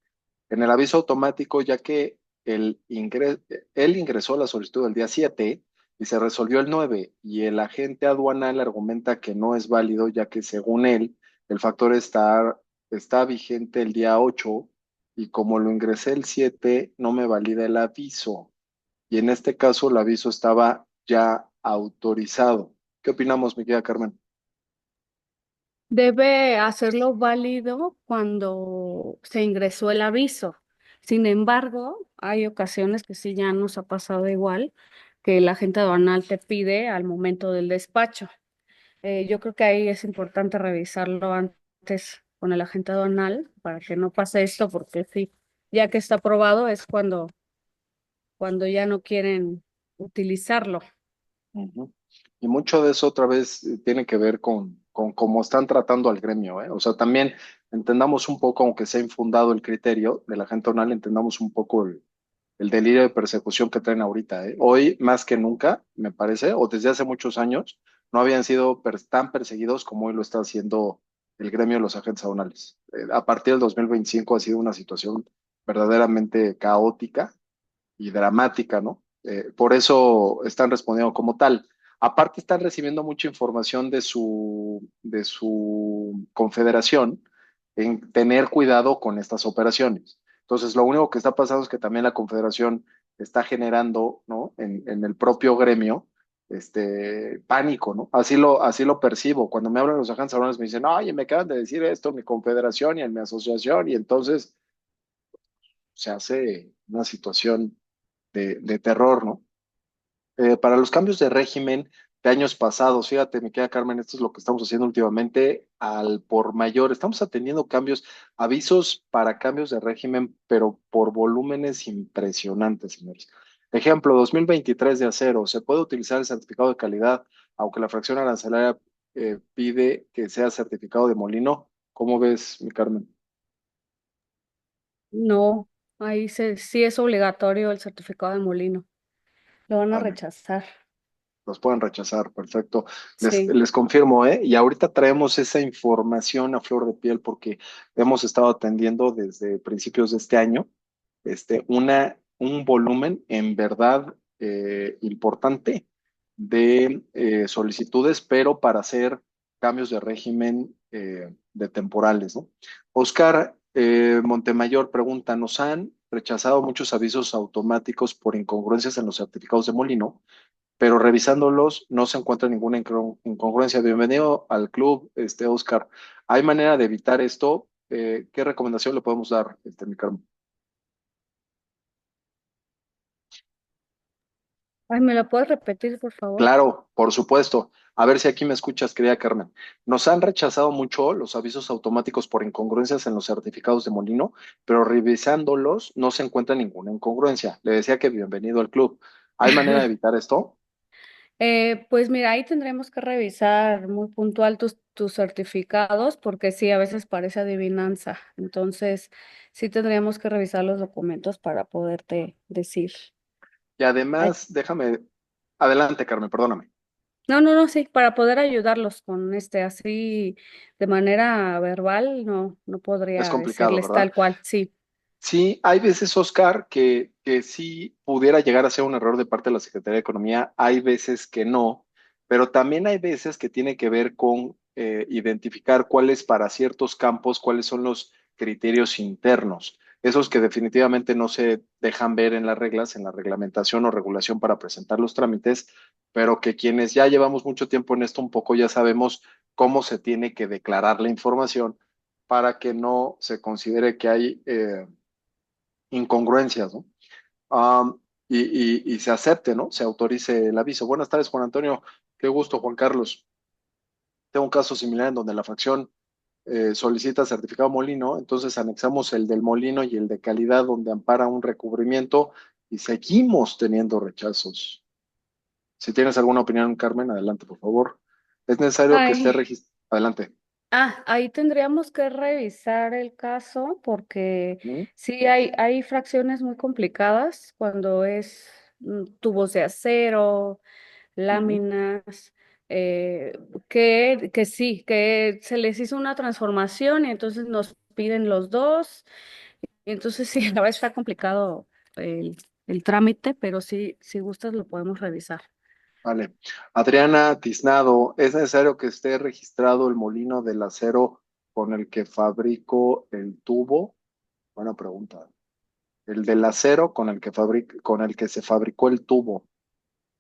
en el aviso automático, ya que él ingresó la solicitud el día 7 y se resolvió el 9 y el agente aduanal argumenta que no es válido, ya que según él, el factor está vigente el día 8 y como lo ingresé el 7 no me valida el aviso. Y en este caso el aviso estaba ya autorizado. ¿Qué opinamos, mi querida Carmen? Debe hacerlo válido cuando se ingresó el aviso. Sin embargo, hay ocasiones que sí ya nos ha pasado igual, que el agente aduanal te pide al momento del despacho. Yo creo que ahí es importante revisarlo antes con el agente aduanal para que no pase esto, porque sí, ya que está aprobado es cuando ya no quieren utilizarlo. Ujú. Y mucho de eso otra vez tiene que ver con cómo están tratando al gremio, ¿eh? O sea, también entendamos un poco, aunque sea infundado el criterio de la gente aduanal, entendamos un poco el delirio de persecución que traen ahorita, ¿eh? Hoy, más que nunca, me parece, o desde hace muchos años, no habían sido tan perseguidos como hoy lo está haciendo el gremio de los agentes aduanales. A partir del 2025 ha sido una situación verdaderamente caótica y dramática, ¿no? Por eso están respondiendo como tal. Aparte, están recibiendo mucha información de su confederación en tener cuidado con estas operaciones. Entonces, lo único que está pasando es que también la confederación está generando, ¿no? En el propio gremio, pánico, ¿no? Así lo percibo. Cuando me hablan los agentes aduanales me dicen, oye, me acaban de decir esto en mi confederación y en mi asociación, y entonces se hace una situación de terror, ¿no? Para los cambios de régimen de años pasados, fíjate, me queda Carmen, esto es lo que estamos haciendo últimamente al por mayor. Estamos atendiendo cambios, avisos para cambios de régimen, pero por volúmenes impresionantes, señores. Ejemplo, 2023 de acero, se puede utilizar el certificado de calidad, aunque la fracción arancelaria pide que sea certificado de molino. ¿Cómo ves, mi Carmen? No, sí es obligatorio el certificado de molino. Lo van a Vale. rechazar. Los pueden rechazar, perfecto. Les, Sí. les confirmo, ¿eh? Y ahorita traemos esa información a flor de piel porque hemos estado atendiendo desde principios de este año, un volumen en verdad importante de solicitudes, pero para hacer cambios de régimen de temporales, ¿no? Oscar Montemayor pregunta, ¿nos han rechazado muchos avisos automáticos por incongruencias en los certificados de molino? Pero revisándolos no se encuentra ninguna incongruencia. Bienvenido al club, Oscar. ¿Hay manera de evitar esto? ¿Qué recomendación le podemos dar, mi Carmen? Ay, ¿me lo puedes repetir, por favor? Claro, por supuesto. A ver si aquí me escuchas, querida Carmen. Nos han rechazado mucho los avisos automáticos por incongruencias en los certificados de Molino, pero revisándolos no se encuentra ninguna incongruencia. Le decía que bienvenido al club. ¿Hay manera de evitar esto? Pues mira, ahí tendremos que revisar muy puntual tus certificados, porque sí, a veces parece adivinanza. Entonces, sí tendríamos que revisar los documentos para poderte decir. Y Ay, además, déjame, adelante, Carmen, perdóname. no, no, no, sí, para poder ayudarlos con así de manera verbal, no Es podría complicado, decirles ¿verdad? tal cual, sí. Sí, hay veces, Oscar, que sí pudiera llegar a ser un error de parte de la Secretaría de Economía, hay veces que no, pero también hay veces que tiene que ver con identificar cuáles para ciertos campos, cuáles son los criterios internos, esos que definitivamente no se dejan ver en las reglas, en la reglamentación o regulación para presentar los trámites, pero que quienes ya llevamos mucho tiempo en esto un poco ya sabemos cómo se tiene que declarar la información para que no se considere que hay incongruencias, ¿no? Y se acepte, ¿no? Se autorice el aviso. Buenas tardes, Juan Antonio. Qué gusto, Juan Carlos. Tengo un caso similar en donde la fracción solicita certificado molino, entonces anexamos el del molino y el de calidad donde ampara un recubrimiento y seguimos teniendo rechazos. Si tienes alguna opinión, Carmen, adelante, por favor. Es necesario que esté Ay, registrado. Adelante. ahí tendríamos que revisar el caso porque ¿Mm? sí hay fracciones muy complicadas cuando es tubos de acero, Ujú. láminas, que sí, que se les hizo una transformación y entonces nos piden los dos. Y entonces sí, la verdad está complicado el trámite, pero sí, si gustas lo podemos revisar. Vale. Adriana Tiznado, ¿es necesario que esté registrado el molino del acero con el que fabrico el tubo? Buena pregunta. El del acero con el que se fabricó el tubo.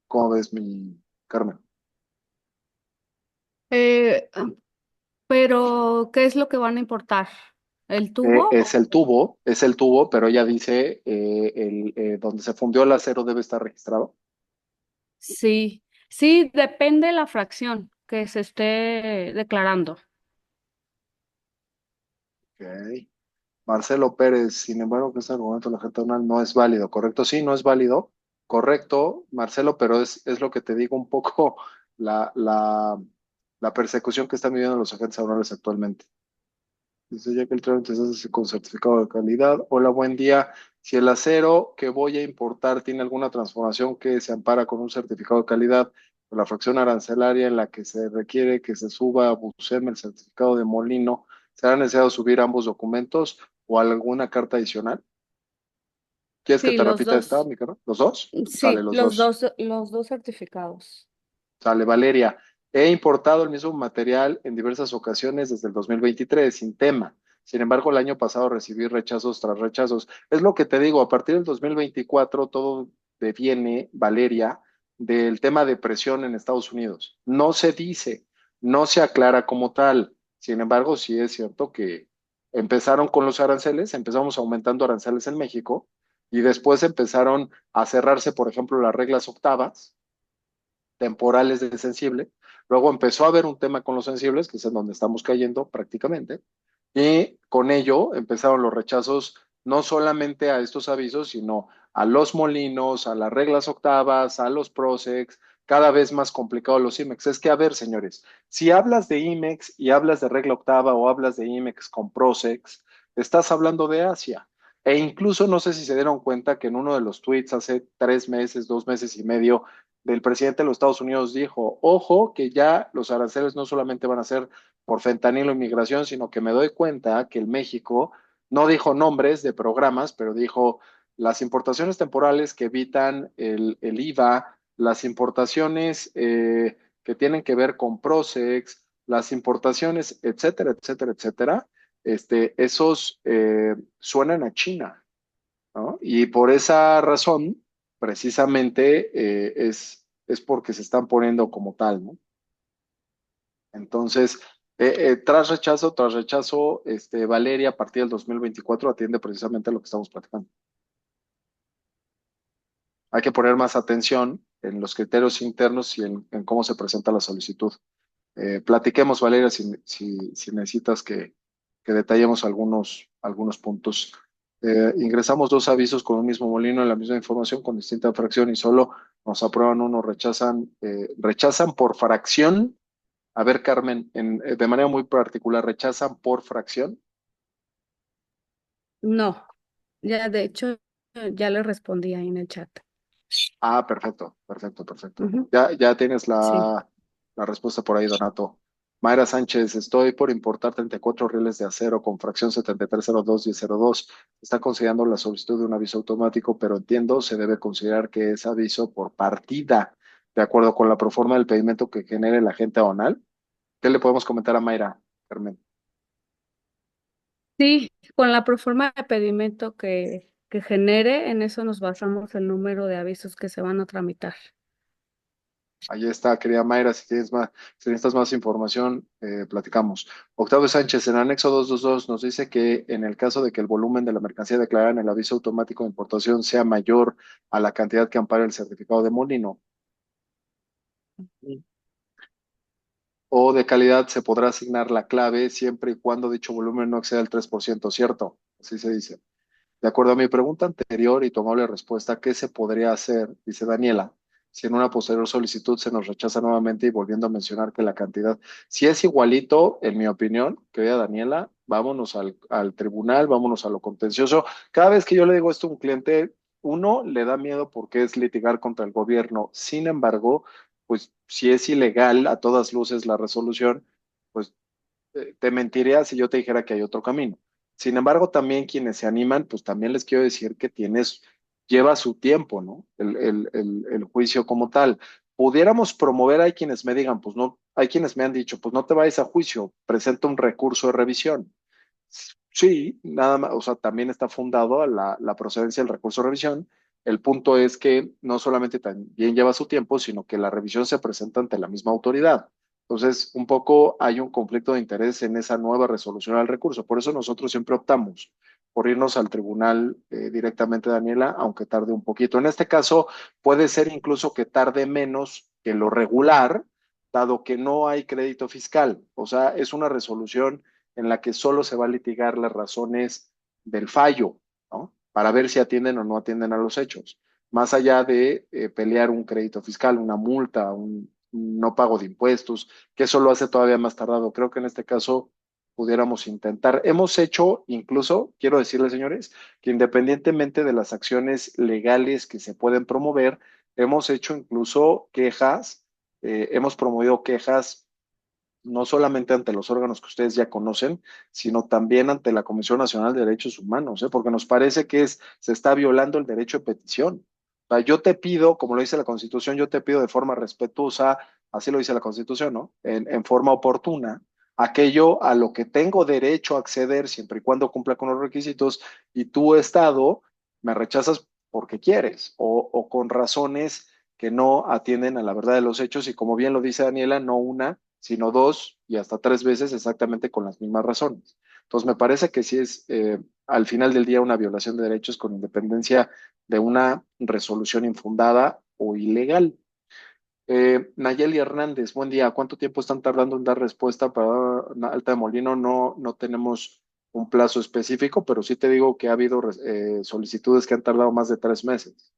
¿Cómo ves, mi Carmen? Eh, pero, ¿qué es lo que van a importar? ¿El tubo? Es el tubo, pero ella dice donde se fundió el acero debe estar registrado. Sí, sí, depende de la fracción que se esté declarando. Ok. Marcelo Pérez, sin embargo, que este argumento de la gente donal no es válido, ¿correcto? Sí, no es válido, correcto, Marcelo, pero es lo que te digo un poco la, la, la persecución que están viviendo los agentes aduanales actualmente. Dice ya que el trámite se hace con certificado de calidad. Hola, buen día. Si el acero que voy a importar tiene alguna transformación que se ampara con un certificado de calidad, o la fracción arancelaria en la que se requiere que se suba a BUSEM el certificado de molino, ¿será necesario subir ambos documentos o alguna carta adicional? ¿Quieres que Sí, te los repita esta, dos. mi cara? ¿Los dos? Sale, Sí, los dos. los dos certificados. Sale, Valeria. He importado el mismo material en diversas ocasiones desde el 2023, sin tema. Sin embargo, el año pasado recibí rechazos tras rechazos. Es lo que te digo, a partir del 2024 todo deviene, Valeria, del tema de presión en Estados Unidos. No se dice, no se aclara como tal. Sin embargo, sí es cierto que empezaron con los aranceles, empezamos aumentando aranceles en México y después empezaron a cerrarse, por ejemplo, las reglas octavas temporales de sensible. Luego empezó a haber un tema con los sensibles, que es en donde estamos cayendo prácticamente, y con ello empezaron los rechazos no solamente a estos avisos, sino a los molinos, a las reglas octavas, a los Prosex, cada vez más complicado los IMEX. Es que, a ver, señores, si hablas de IMEX y hablas de regla octava o hablas de IMEX con Prosex, estás hablando de Asia. E incluso no sé si se dieron cuenta que en uno de los tweets hace 3 meses, 2 meses y medio, del presidente de los Estados Unidos dijo, ojo, que ya los aranceles no solamente van a ser por fentanilo y migración, sino que me doy cuenta que el México no dijo nombres de programas, pero dijo las importaciones temporales que evitan el IVA, las importaciones que tienen que ver con Prosex, las importaciones, etcétera, etcétera, etcétera, esos suenan a China, ¿no? Y por esa razón, precisamente, es porque se están poniendo como tal, ¿no? Entonces, tras rechazo, Valeria, a partir del 2024 atiende precisamente a lo que estamos platicando. Hay que poner más atención en los criterios internos y en cómo se presenta la solicitud. Platiquemos, Valeria, si necesitas que detallemos algunos puntos. Ingresamos 2 avisos con un mismo molino en la misma información con distinta fracción y solo nos aprueban uno, rechazan por fracción. A ver, Carmen, de manera muy particular, ¿rechazan por fracción? No, ya de hecho, ya le respondí ahí en el chat. Ah, perfecto, perfecto, perfecto. Ujú. Ya tienes Sí. la respuesta por ahí, Donato. Mayra Sánchez, estoy por importar 34 rieles de acero con fracción 7302-1002. Está considerando la solicitud de un aviso automático, pero entiendo se debe considerar que es aviso por partida, de acuerdo con la proforma del pedimento que genere el agente aduanal. ¿Qué le podemos comentar a Mayra, Carmen? Sí, con la proforma de pedimento que genere, en eso nos basamos el número de avisos que se van a tramitar. Ahí está, querida Mayra, si necesitas más información, platicamos. Octavio Sánchez, en anexo 222 nos dice que en el caso de que el volumen de la mercancía declarada en el aviso automático de importación sea mayor a la cantidad que ampara el certificado de molino o de calidad, se podrá asignar la clave siempre y cuando dicho volumen no exceda el 3%, ¿cierto? Así se dice. De acuerdo a mi pregunta anterior y tu amable respuesta, ¿qué se podría hacer? Dice Daniela, si en una posterior solicitud se nos rechaza nuevamente y volviendo a mencionar que la cantidad, si es igualito, en mi opinión, querida Daniela, vámonos al tribunal, vámonos a lo contencioso. Cada vez que yo le digo esto a un cliente, uno le da miedo porque es litigar contra el gobierno. Sin embargo, pues si es ilegal a todas luces la resolución, pues te mentiría si yo te dijera que hay otro camino. Sin embargo, también quienes se animan, pues también les quiero decir que lleva su tiempo, ¿no? El juicio como tal. Pudiéramos promover, hay quienes me digan, pues no, hay quienes me han dicho, pues no te vayas a juicio, presenta un recurso de revisión. Sí, nada más, o sea, también está fundado a la procedencia del recurso de revisión. El punto es que no solamente también lleva su tiempo, sino que la revisión se presenta ante la misma autoridad. Entonces, un poco hay un conflicto de interés en esa nueva resolución al recurso. Por eso nosotros siempre optamos por irnos al tribunal directamente, Daniela, aunque tarde un poquito. En este caso, puede ser incluso que tarde menos que lo regular, dado que no hay crédito fiscal. O sea, es una resolución en la que solo se va a litigar las razones del fallo, ¿no? Para ver si atienden o no atienden a los hechos, más allá de pelear un crédito fiscal, una multa, un no pago de impuestos, que eso lo hace todavía más tardado. Creo que en este caso pudiéramos intentar. Hemos hecho incluso, quiero decirles, señores, que independientemente de las acciones legales que se pueden promover, hemos hecho incluso quejas, hemos promovido quejas no solamente ante los órganos que ustedes ya conocen, sino también ante la Comisión Nacional de Derechos Humanos, ¿eh? Porque nos parece que se está violando el derecho de petición. O sea, yo te pido, como lo dice la Constitución, yo te pido de forma respetuosa, así lo dice la Constitución, ¿no? En forma oportuna, aquello a lo que tengo derecho a acceder siempre y cuando cumpla con los requisitos, y tú, Estado, me rechazas porque quieres o con razones que no atienden a la verdad de los hechos y como bien lo dice Daniela, no una, sino dos y hasta tres veces exactamente con las mismas razones. Entonces, me parece que sí es al final del día una violación de derechos con independencia de una resolución infundada o ilegal. Nayeli Hernández, buen día. ¿Cuánto tiempo están tardando en dar respuesta para Alta de Molino? No, no tenemos un plazo específico, pero sí te digo que ha habido solicitudes que han tardado más de 3 meses.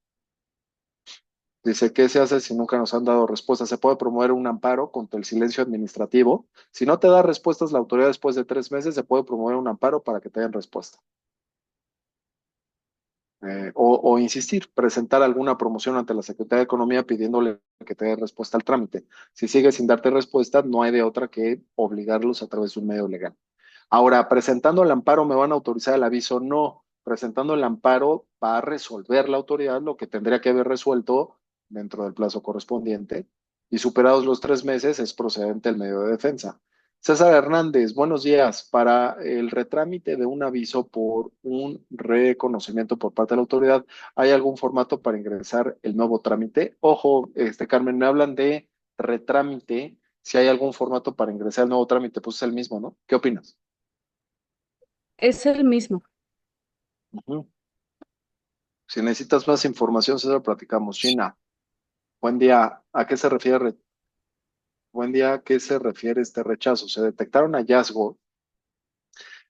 Dice, ¿qué se hace si nunca nos han dado respuesta? Se puede promover un amparo contra el silencio administrativo. Si no te da respuestas la autoridad después de 3 meses, se puede promover un amparo para que te den respuesta. O insistir, presentar alguna promoción ante la Secretaría de Economía pidiéndole que te dé respuesta al trámite. Si sigue sin darte respuesta, no hay de otra que obligarlos a través de un medio legal. Ahora, presentando el amparo, ¿me van a autorizar el aviso? No. Presentando el amparo va a resolver la autoridad lo que tendría que haber resuelto dentro del plazo correspondiente. Y superados los 3 meses, es procedente el medio de defensa. César Hernández, buenos días. Para el retrámite de un aviso por un reconocimiento por parte de la autoridad, ¿hay algún formato para ingresar el nuevo trámite? Ojo, Carmen, me hablan de retrámite. Si hay algún formato para ingresar el nuevo trámite, pues es el mismo, ¿no? ¿Qué opinas? Es el mismo. Ujú. Si necesitas más información, César, platicamos. Gina, buen día. ¿A qué se refiere? Buen día, ¿a qué se refiere este rechazo? Se detectaron hallazgos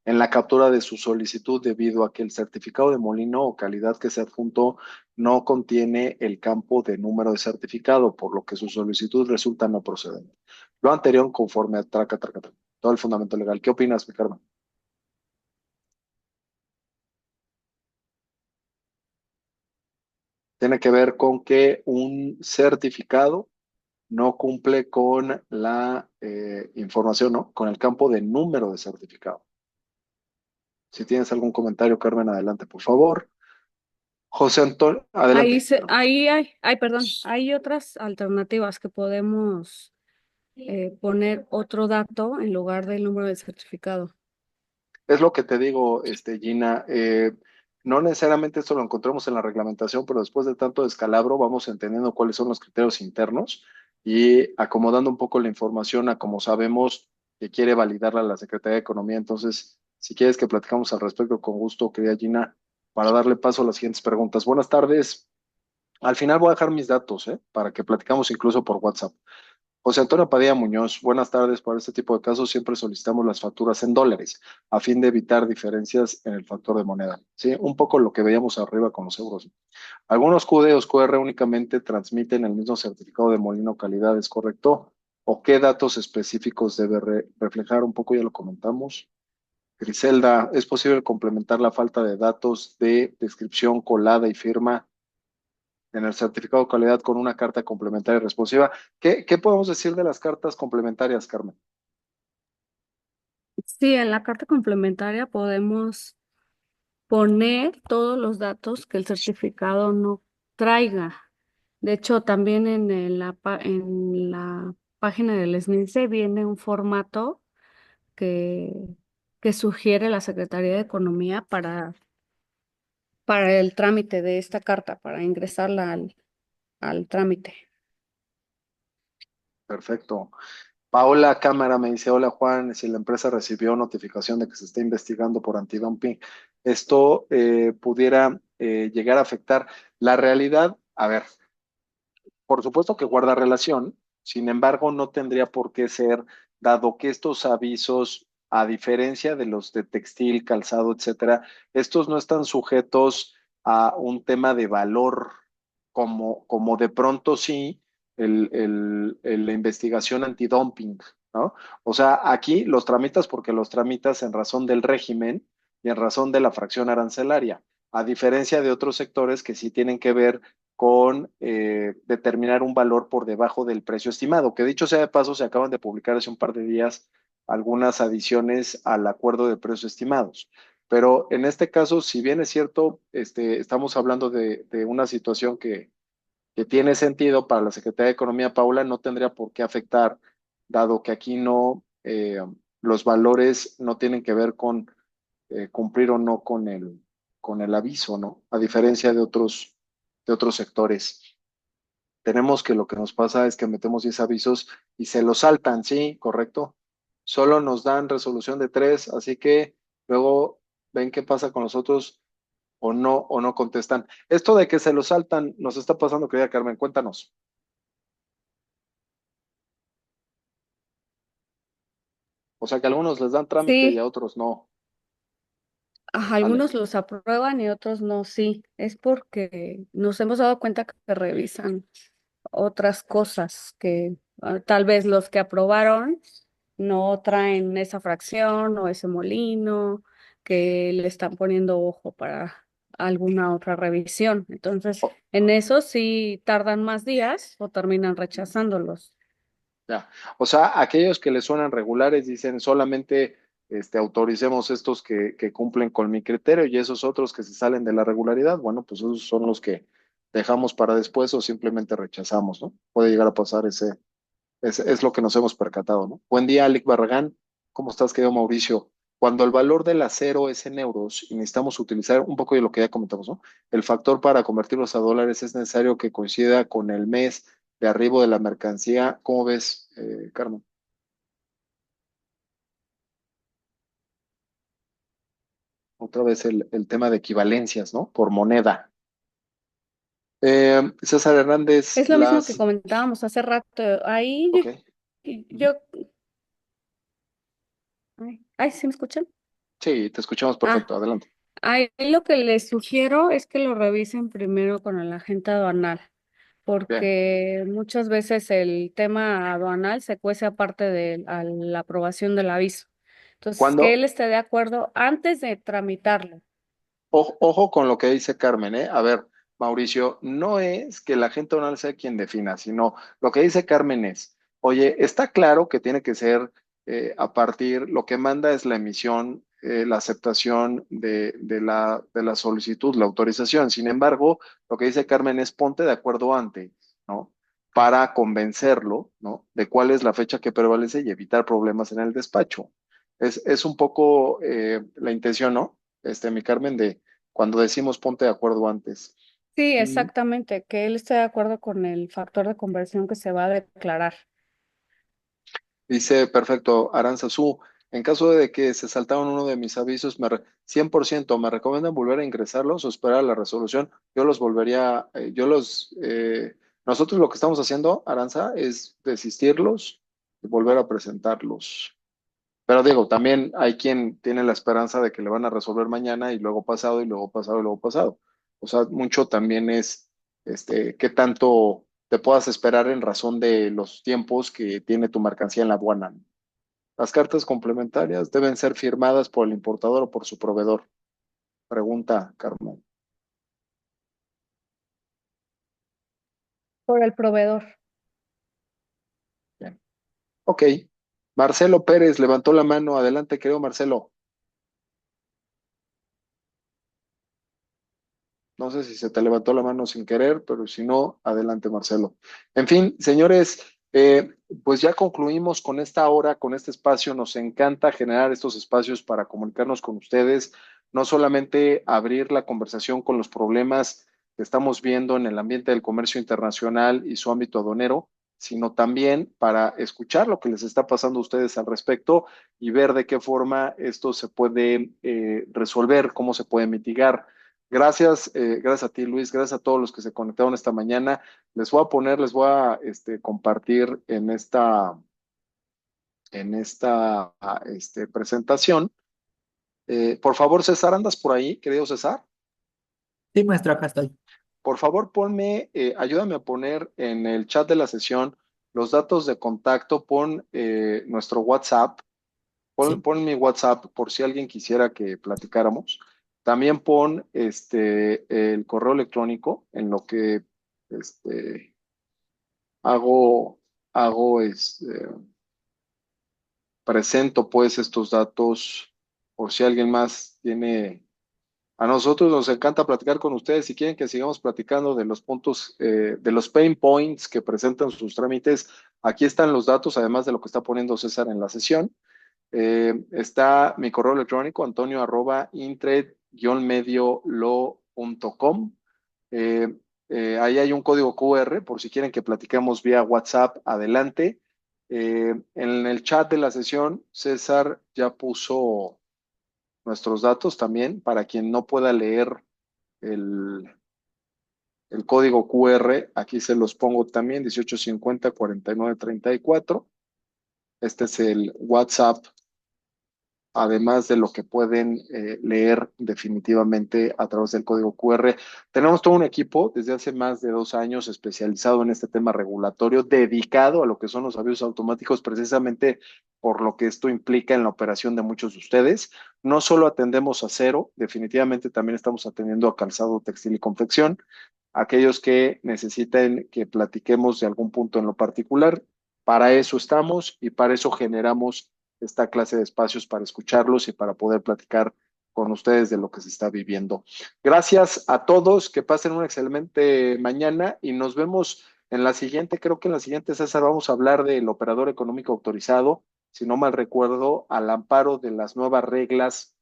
en la captura de su solicitud debido a que el certificado de molino o calidad que se adjuntó no contiene el campo de número de certificado, por lo que su solicitud resulta no procedente. Lo anterior conforme a todo el fundamento legal. ¿Qué opinas, mi Carmen? Tiene que ver con que un certificado no cumple con la información, ¿no? Con el campo de número de certificado. Si tienes algún comentario, Carmen, adelante, por favor. José Antonio, adelante. Ahí perdón, hay otras alternativas que podemos poner otro dato en lugar del número de certificado. Es lo que te digo, Gina. No necesariamente esto lo encontramos en la reglamentación, pero después de tanto descalabro vamos entendiendo cuáles son los criterios internos y acomodando un poco la información a como sabemos que quiere validarla la Secretaría de Economía. Entonces, si quieres que platicamos al respecto, con gusto, querida Gina, para darle paso a las siguientes preguntas. Buenas tardes. Al final voy a dejar mis datos, para que platicamos incluso por WhatsApp. José Antonio Padilla Muñoz, buenas tardes. Para este tipo de casos siempre solicitamos las facturas en dólares a fin de evitar diferencias en el factor de moneda. Sí, un poco lo que veíamos arriba con los euros. Algunos QD QR únicamente transmiten el mismo certificado de molino calidad, ¿es correcto? ¿O qué datos específicos debe reflejar? Un poco ya lo comentamos. Griselda, ¿es posible complementar la falta de datos de descripción colada y firma en el certificado de calidad con una carta complementaria responsiva? ¿Qué podemos decir de las cartas complementarias, Carmen? Sí, en la carta complementaria podemos poner todos los datos que el certificado no traiga. De hecho, también en la página del SNICE viene un formato que, que sugiere la Secretaría de Economía para el trámite de esta carta, para ingresarla al trámite. Perfecto. Paola Cámara me dice, hola Juan, si la empresa recibió notificación de que se está investigando por antidumping, esto pudiera llegar a afectar la realidad. A ver, por supuesto que guarda relación, sin embargo, no tendría por qué ser, dado que estos avisos, a diferencia de los de textil, calzado, etcétera, estos no están sujetos a un tema de valor, como de pronto sí la investigación antidumping, ¿no? O sea, aquí los tramitas porque los tramitas en razón del régimen y en razón de la fracción arancelaria, a diferencia de otros sectores que sí tienen que ver con determinar un valor por debajo del precio estimado, que dicho sea de paso, se acaban de publicar hace un par de días algunas adiciones al acuerdo de precios estimados. Pero en este caso, si bien es cierto, estamos hablando de una situación que tiene sentido para la Secretaría de Economía, Paula, no tendría por qué afectar, dado que aquí no, los valores no tienen que ver con cumplir o no con el aviso, ¿no? A diferencia de otros sectores. Tenemos que lo que nos pasa es que metemos 10 avisos y se los saltan, sí, correcto. Solo nos dan resolución de 3, así que luego ven qué pasa con los otros o no contestan. Esto de que se los saltan nos está pasando, querida Carmen, cuéntanos. O sea que a algunos les dan trámite y Sí, a otros no. ajá, ¿Vale? algunos los aprueban y otros no, sí. Es porque nos hemos dado cuenta que revisan otras cosas que tal vez los que aprobaron no traen esa fracción o ese molino, que le están poniendo ojo para alguna otra revisión. Entonces, O- en eso sí tardan más días o terminan rechazándolos. ya. O sea, aquellos que les suenan regulares dicen solamente autoricemos estos que cumplen con mi criterio y esos otros que se salen de la regularidad, bueno, pues esos son los que dejamos para después o simplemente rechazamos, ¿no? Puede llegar a pasar es lo que nos hemos percatado, ¿no? Buen día, Alec Barragán. ¿Cómo estás, querido Mauricio? Cuando el valor del acero es en euros y necesitamos utilizar un poco de lo que ya comentamos, ¿no? El factor para convertirlos a dólares es necesario que coincida con el mes de arribo de la mercancía. ¿Cómo ves, Carmen? Otra vez el tema de equivalencias, ¿no? Por moneda. César Hernández, Es lo mismo que comentábamos hace rato. ok. Ujú. Yo, ay, ¿sí me escuchan? Sí, te escuchamos Ah, perfecto. Adelante. ahí lo que les sugiero es que lo revisen primero con el agente aduanal, Bien. porque muchas veces el tema aduanal se cuece aparte de la aprobación del aviso. Entonces, que Cuando, él esté de acuerdo antes de tramitarlo. Ojo con lo que dice Carmen, ¿eh? A ver, Mauricio, no es que la gente no sea quien defina, sino lo que dice Carmen es, oye, está claro que tiene que ser a partir, lo que manda es la emisión, la aceptación de la solicitud, la autorización. Sin embargo, lo que dice Carmen es ponte de acuerdo antes, ¿no? Para convencerlo, ¿no? De cuál es la fecha que prevalece y evitar problemas en el despacho. Es un poco la intención, ¿no? Mi Carmen, de cuando decimos ponte de acuerdo antes. Sí, Mm, exactamente, que él esté de acuerdo con el factor de conversión que se va a declarar. Dice, perfecto, Aranzazú, en caso de que se saltaron uno de mis avisos, 100%, ¿me recomiendan volver a ingresarlos o esperar a la resolución? Yo los volvería, nosotros lo que estamos haciendo, Aranza, es desistirlos y volver a presentarlos. Pero digo, también hay quien tiene la esperanza de que le van a resolver mañana y luego pasado y luego pasado y luego pasado. O sea, mucho también es qué tanto te puedas esperar en razón de los tiempos que tiene tu mercancía en la aduana. Las cartas complementarias deben ser firmadas por el importador o por su proveedor. Pregunta, Carmen. Por el proveedor. Bien. Ok. Marcelo Pérez levantó la mano. Adelante, querido Marcelo. No sé si se te levantó la mano sin querer, pero si no, adelante, Marcelo. En fin, señores, pues ya concluimos con esta hora, con este espacio. Nos encanta generar estos espacios para comunicarnos con ustedes, no solamente abrir la conversación con los problemas que estamos viendo en el ambiente del comercio internacional y su ámbito aduanero, sino también para escuchar lo que les está pasando a ustedes al respecto y ver de qué forma esto se puede resolver, cómo se puede mitigar. Gracias, gracias a ti, Luis, gracias a todos los que se conectaron esta mañana. Les voy a compartir en esta presentación. Por favor, César, ¿andas por ahí, querido César? Sí, maestro, acá estoy. Por favor, ayúdame a poner en el chat de la sesión los datos de contacto, pon nuestro WhatsApp, Sí. pon mi WhatsApp por si alguien quisiera que platicáramos. También pon el correo electrónico en lo que este, hago, hago presento pues estos datos por si alguien más tiene. A nosotros nos encanta platicar con ustedes. Si quieren que sigamos platicando de los puntos, de los pain points que presentan sus trámites, aquí están los datos, además de lo que está poniendo César en la sesión. Está mi correo electrónico, antonio@intred-mediolo.com. Eh, ahí hay un código QR por si quieren que platiquemos vía WhatsApp adelante. En el chat de la sesión, César ya puso nuestros datos también para quien no pueda leer el, el código QR. Aquí se los pongo también, 1850 4934. Este es el WhatsApp, además de lo que pueden leer definitivamente a través del código QR. Tenemos todo un equipo desde hace más de 2 años especializado en este tema regulatorio, dedicado a lo que son los avisos automáticos, precisamente por lo que esto implica en la operación de muchos de ustedes. No solo atendemos acero, definitivamente también estamos atendiendo a calzado, textil y confección. Aquellos que necesiten que platiquemos de algún punto en lo particular, para eso estamos y para eso generamos esta clase de espacios para escucharlos y para poder platicar con ustedes de lo que se está viviendo. Gracias a todos, que pasen una excelente mañana y nos vemos en la siguiente. Creo que en la siguiente, César, vamos a hablar del operador económico autorizado, si no mal recuerdo, al amparo de las nuevas reglas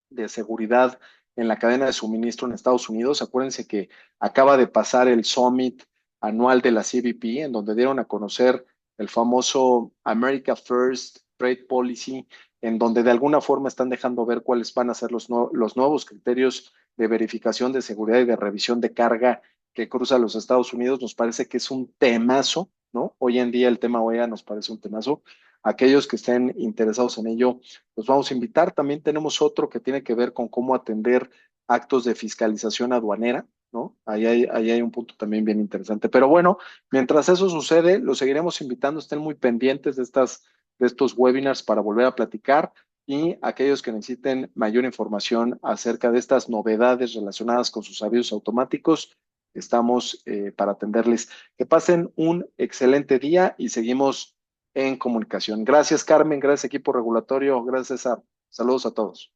de seguridad en la cadena de suministro en Estados Unidos. Acuérdense que acaba de pasar el Summit anual de la CBP, en donde dieron a conocer el famoso America First Trade Policy, en donde de alguna forma están dejando ver cuáles van a ser los nuevos criterios de verificación de seguridad y de revisión de carga que cruza los Estados Unidos. Nos parece que es un temazo, ¿no? Hoy en día el tema OEA nos parece un temazo. Aquellos que estén interesados en ello, los vamos a invitar. También tenemos otro que tiene que ver con cómo atender actos de fiscalización aduanera, ¿no? Ahí hay un punto también bien interesante. Pero bueno, mientras eso sucede, los seguiremos invitando. Estén muy pendientes de estos webinars para volver a platicar y aquellos que necesiten mayor información acerca de estas novedades relacionadas con sus avisos automáticos, estamos para atenderles. Que pasen un excelente día y seguimos en comunicación. Gracias, Carmen. Gracias, equipo regulatorio. Gracias, César. Saludos a todos.